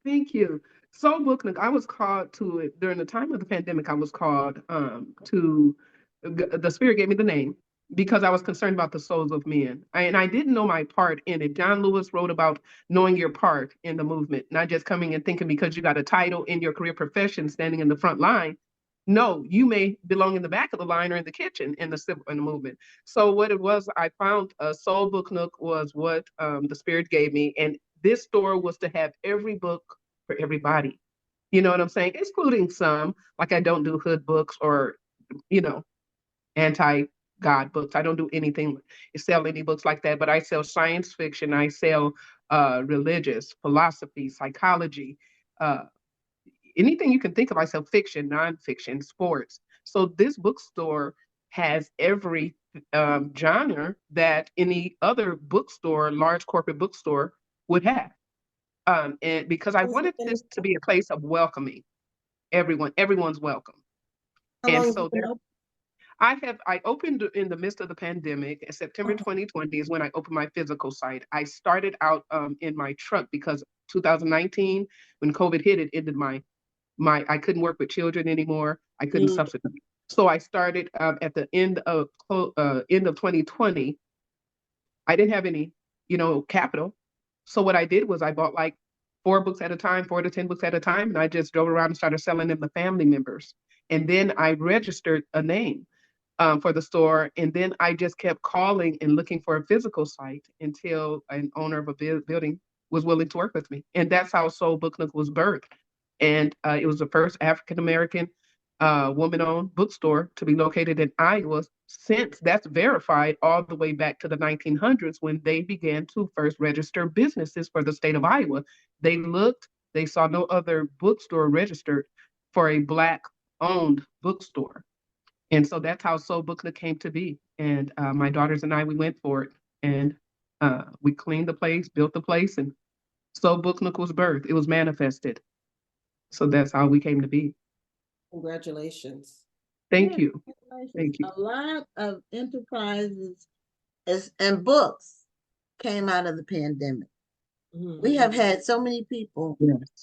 Thank you. Soul Book Nook. I was called to it during the time of the pandemic. I was called to the Spirit gave me the name because I was concerned about the souls of men. And I didn't know my part in it. John Lewis wrote about knowing your part in the movement, not just coming and thinking because you got a title in your career profession standing in the front line. No, you may belong in the back of the line or in the kitchen in the movement. So what it was, I found Soul Book Nook was what the Spirit gave me. And this store was to have every book for everybody. You know what I'm saying? Excluding some, like I don't do hood books or, you know, anti-God books. I don't do anything, sell any books like that, but I sell science fiction. I sell religious, philosophy, psychology, uh, anything you can think of. I sell fiction, nonfiction, sports. So this bookstore has every genre that any other bookstore, large corporate bookstore would have. And because I wanted this to be a place of welcoming everyone, everyone's welcome. How And long so there, I opened in the midst of the pandemic. In September 2020 is when I opened my physical site. I started out in my truck because 2019, when COVID hit, it ended my I couldn't work with children anymore. I couldn't substitute. So I started at the end of 2020. I didn't have any, capital. So what I did was I bought like 4 books at a time, 4 to 10 books at a time, and I just drove around and started selling them to family members. And then I registered a name for the store. And then I just kept calling and looking for a physical site until an owner of a building was willing to work with me. And that's how Soul Book Nook was birthed. And it was the first African-American woman-owned bookstore to be located in Iowa, since that's verified all the way back to the 1900s when they began to first register businesses for the state of Iowa. They looked, they saw no other bookstore registered for a Black-owned bookstore. And so that's how Soul Book Nook came to be. And my daughters and I, we went for it. And we cleaned the place, built the place, and Soul Book Nook was birthed. It was manifested. So that's how we came to be. Congratulations. Thank you. Thank you. A lot of enterprises and books came out of the pandemic. We have had so many people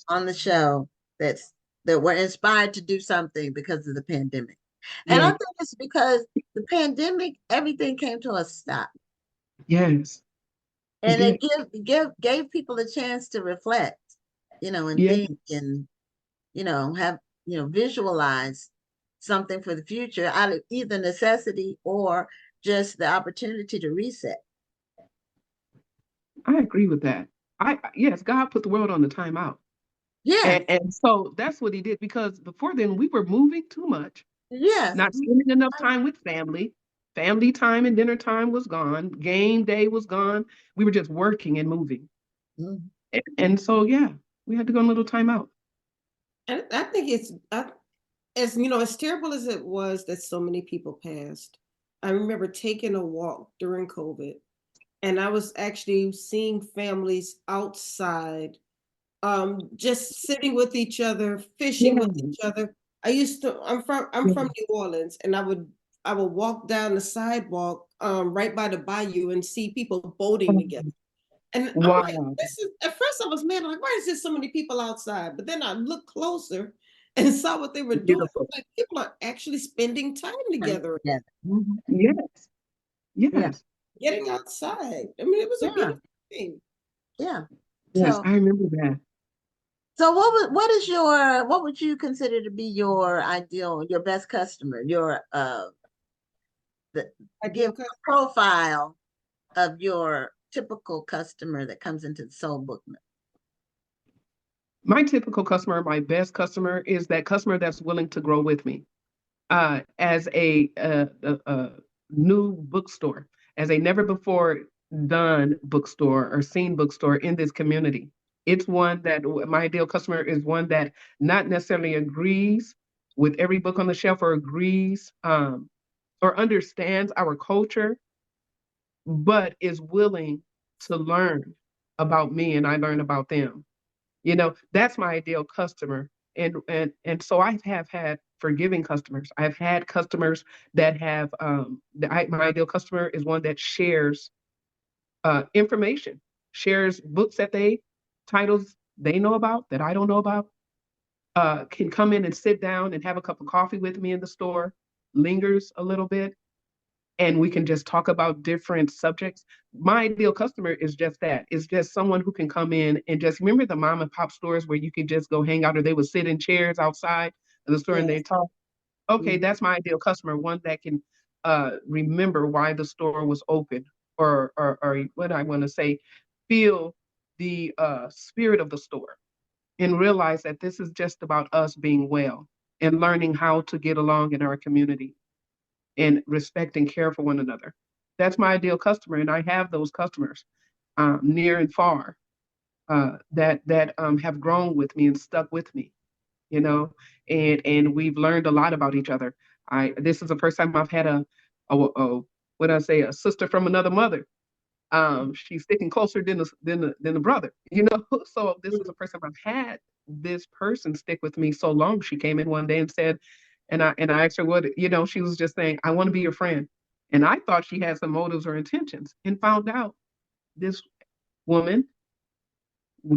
on the show that were inspired to do something because of the pandemic. And I think it's because the pandemic, everything came to a stop. Yes. And it gave people a chance to reflect, and think and, have, visualize something for the future out of either necessity or just the opportunity to reset. I agree with that. Yes, God put the world on the timeout. Yeah. And so that's what he did, because before then we were moving too much. Yes. Not spending enough time with family. Family time and dinner time was gone. Game day was gone. We were just working and moving. And so, we had to go on a little time out. And I think it's, as terrible as it was that so many people passed, I remember taking a walk during COVID, and I was actually seeing families outside, just sitting with each other, fishing with each other. I'm from New Orleans, and I would walk down the sidewalk right by the bayou and see people boating together. And I'm like, at first I was mad, like, why is there so many people outside? But then I looked closer and saw what they were doing. Like, people are actually spending time together. Yes. Yes. Getting outside. I mean, it was a beautiful thing. Yeah. Yes, I remember that. So what would you consider to be your ideal, your best customer, your profile of your typical customer that comes into the Soul Book Nook? My typical customer, my best customer, is that customer that's willing to grow with me. As a new bookstore, as a never before done bookstore or seen bookstore in this community. It's one that my ideal customer is one that not necessarily agrees with every book on the shelf or agrees or understands our culture, but is willing to learn about me and I learn about them. That's my ideal customer. And so I have had forgiving customers. I've had customers that have my ideal customer is one that shares information, shares books titles they know about that I don't know about, can come in and sit down and have a cup of coffee with me in the store, lingers a little bit and we can just talk about different subjects. My ideal customer is just that. It's just someone who can come in and just remember the mom and pop stores where you could just go hang out or they would sit in chairs outside of the store and they Yes. talk. Okay, Mhm. that's my ideal customer, one that can remember why the store was open or what I want to say, feel the spirit of the store and realize that this is just about us being well and learning how to get along in our community and respect and care for one another. That's my ideal customer, and I have those customers near and far that have grown with me and stuck with me, you know, and we've learned a lot about each other. I This is the first time I've had a what I say, a sister from another mother. She's sticking closer than the brother, you know. So this is the first time I've had this person stick with me so long. She came in one day and said, and I asked her what, you know, she was just saying, I want to be your friend. And I thought she had some motives or intentions and found out this woman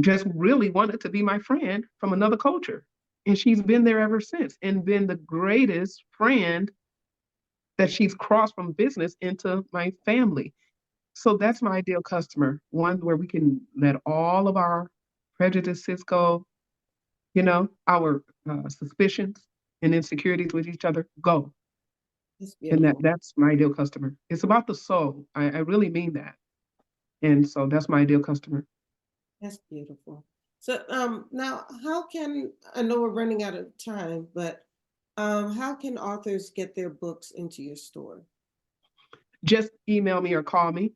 just really wanted to be my friend from another culture. And she's been there ever since and been the greatest friend that she's crossed from business into my family. So that's my ideal customer, one where we can let all of our prejudices go, you know, our suspicions and insecurities with each other go. It's And beautiful. that's my ideal customer. It's about the soul. I really mean that. And so that's my ideal customer. That's beautiful. So now how can, I know we're running out of time, but how can authors get their books into your store? Just email me or call me.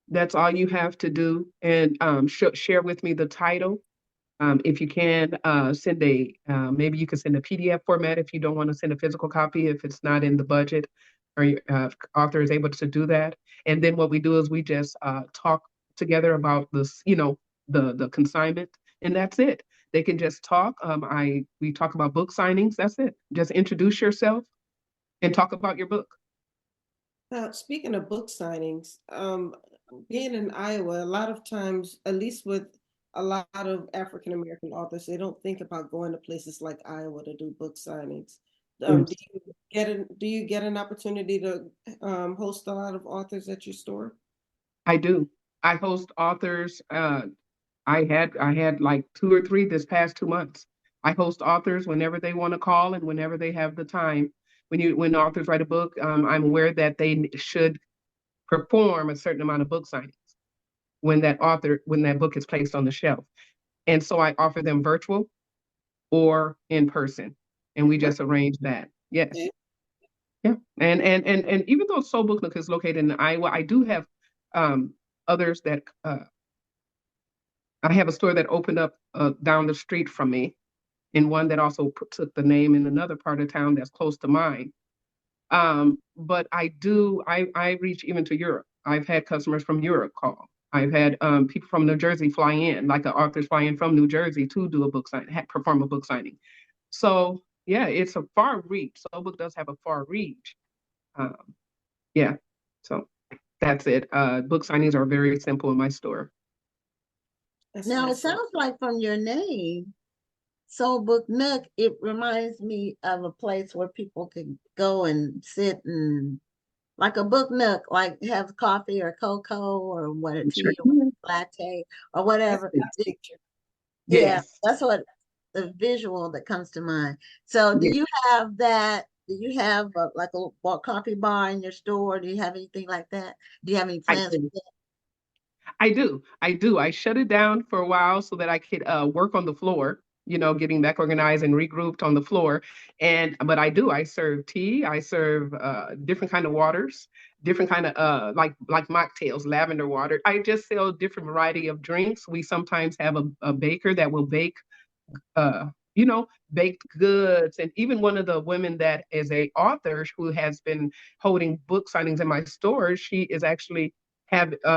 That's all you have to do. And share with me the title. If you can, maybe you can send a PDF format if you don't want to send a physical copy, if it's not in the budget or your author is able to do that. And then what we do is we just talk together about this, you know, the consignment, and that's it. They can just talk. We talk about book signings. That's it. Just introduce yourself and talk about your book. Now, speaking of book signings, being in Iowa, a lot of times, at least with a lot of African American authors, they don't think about going to places like Iowa to do book signings. Yes. Do you get an opportunity to host a lot of authors at your store? I do. I host authors. I had like two or three this past 2 months. I host authors whenever they want to call and whenever they have the time. When authors write a book, I'm aware that they should perform a certain amount of book signings when that book is placed on the shelf. And so I offer them virtual or in person, and we just arrange that. Yes, yeah. And even though Soul Book Nook is located in Iowa, I do have um, others that I have a store that opened up down the street from me, and one that also took the name in another part of town that's close to mine. But I reach even to Europe. I've had customers from Europe call. I've had people from New Jersey fly in, like an author's fly in from New Jersey to do a book sign, perform a book signing. So yeah, it's a far reach. So book does have a far reach. Um, yeah, so that's it. Book signings are very simple in my store. That's Now it awesome. sounds like from your name, Soul Book Nook, it reminds me of a place where people can go and sit and like a book nook, like have coffee or cocoa or what a Sure. tea or latte or That's whatever. a nice picture. Yeah, Yes. that's what the visual that comes to mind. So do Yes. you have that? Do you have like a coffee bar in your store? Do you have anything like that? Do you have any I plans for do. that? I do. I do. I shut it down for a while so that I could work on the floor, you know, getting back organized and regrouped on the floor. But I do. I serve tea. I serve different kind of waters, different kind of like mocktails, lavender water. I just sell different variety of drinks. We sometimes have a baker that will bake uh, you know, baked goods. And even one of the women that is a author who has been holding book signings in my store, she is actually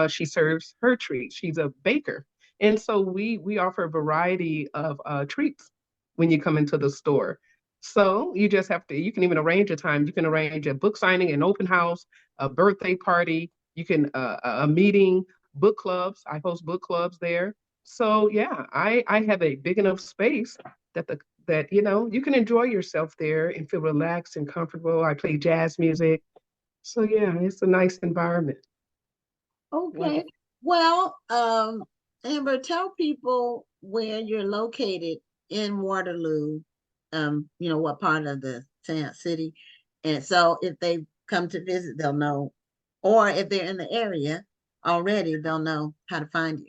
she serves her treats. She's a baker. And so we offer a variety of treats when you come into the store. So you just have to, you can even arrange a time. You can arrange a book signing, an open house, a birthday party, you can a meeting, book clubs. I host book clubs there. So yeah, I have a big enough space that that, you can enjoy yourself there and feel relaxed and comfortable. I play jazz music. So yeah, it's a nice environment. Okay. Well, Amber, tell people where you're located in Waterloo, what part of the city. And so if they come to visit, they'll know, or if they're in the area already, they'll know how to find you.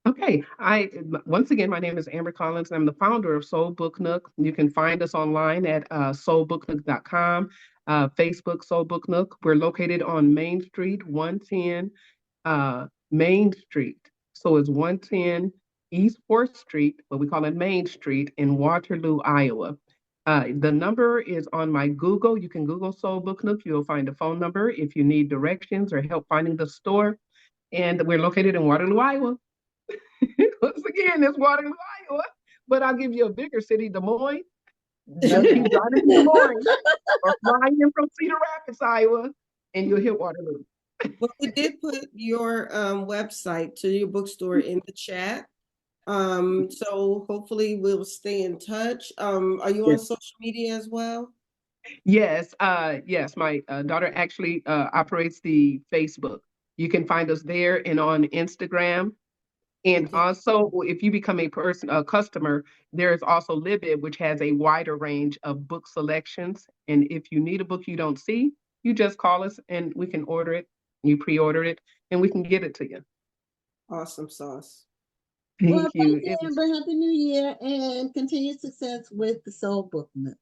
Okay, once again, my name is Amber Collins. I'm the founder of Soul Book Nook. You can find us online at soulbooknook.com, Facebook Soul Book Nook. We're located on Main Street, 110 Main Street. So it's 110 East 4th Street, but we call it Main Street in Waterloo, Iowa. The number is on my Google. You can Google Soul Book Nook. You'll find a phone number if you need directions or help finding the store. And we're located in Waterloo, Iowa. Once again, it's Waterloo, Iowa, but I'll give you a bigger city, Des Moines. Just keep driving to Des Moines or flying in from Cedar Rapids, Iowa, and you'll hit Waterloo. Well, we did put your website to your bookstore in the chat. So hopefully we'll stay in touch. Are you on social media as well? Yes, yes. My daughter actually operates the Facebook. You can find us there and on Instagram. And also, if you become a customer, there is also Libid, which has a wider range of book selections. And if you need a book you don't see, you just call us and we can order it. You pre-order it and we can get it to you. Awesome sauce. Thank you, Amber. Happy New Year and continued success with the Soul Book Nook.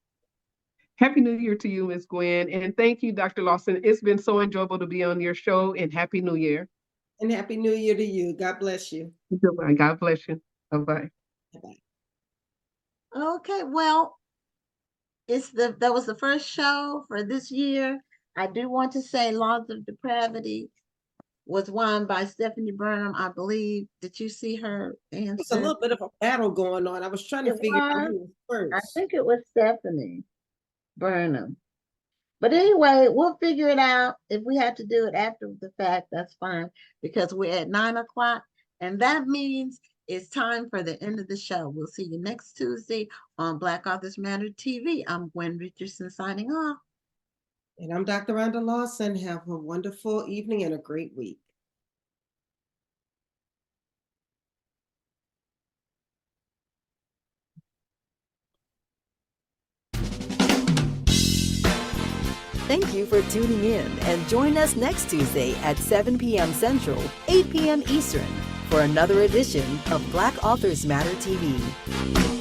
Happy New Year to you, Ms. Gwen. And thank you, Dr. Lawson. It's been so enjoyable to be on your show, and Happy New Year. And Happy New Year to you. God bless you. Goodbye. God bless you. Bye-bye. Bye-bye. Okay, well, that was the first show for this year. I do want to say Laws of Depravity was won by Stephanie Burnham, I believe. Did you see her answer? It's a little bit of a battle going on. I was trying to figure out who was first. I think it was Stephanie Burnham. But anyway, we'll figure it out. If we have to do it after the fact, that's fine, because we're at 9 o'clock. And that means it's time for the end of the show. We'll see you next Tuesday on Black Authors Matter TV. I'm Gwen Richardson signing off. And I'm Dr. Rhonda Lawson. Have a wonderful evening and a great week. Thank you for tuning in and join us next Tuesday at 7 p.m. Central, 8 p.m. Eastern for another edition of Black Authors Matter TV.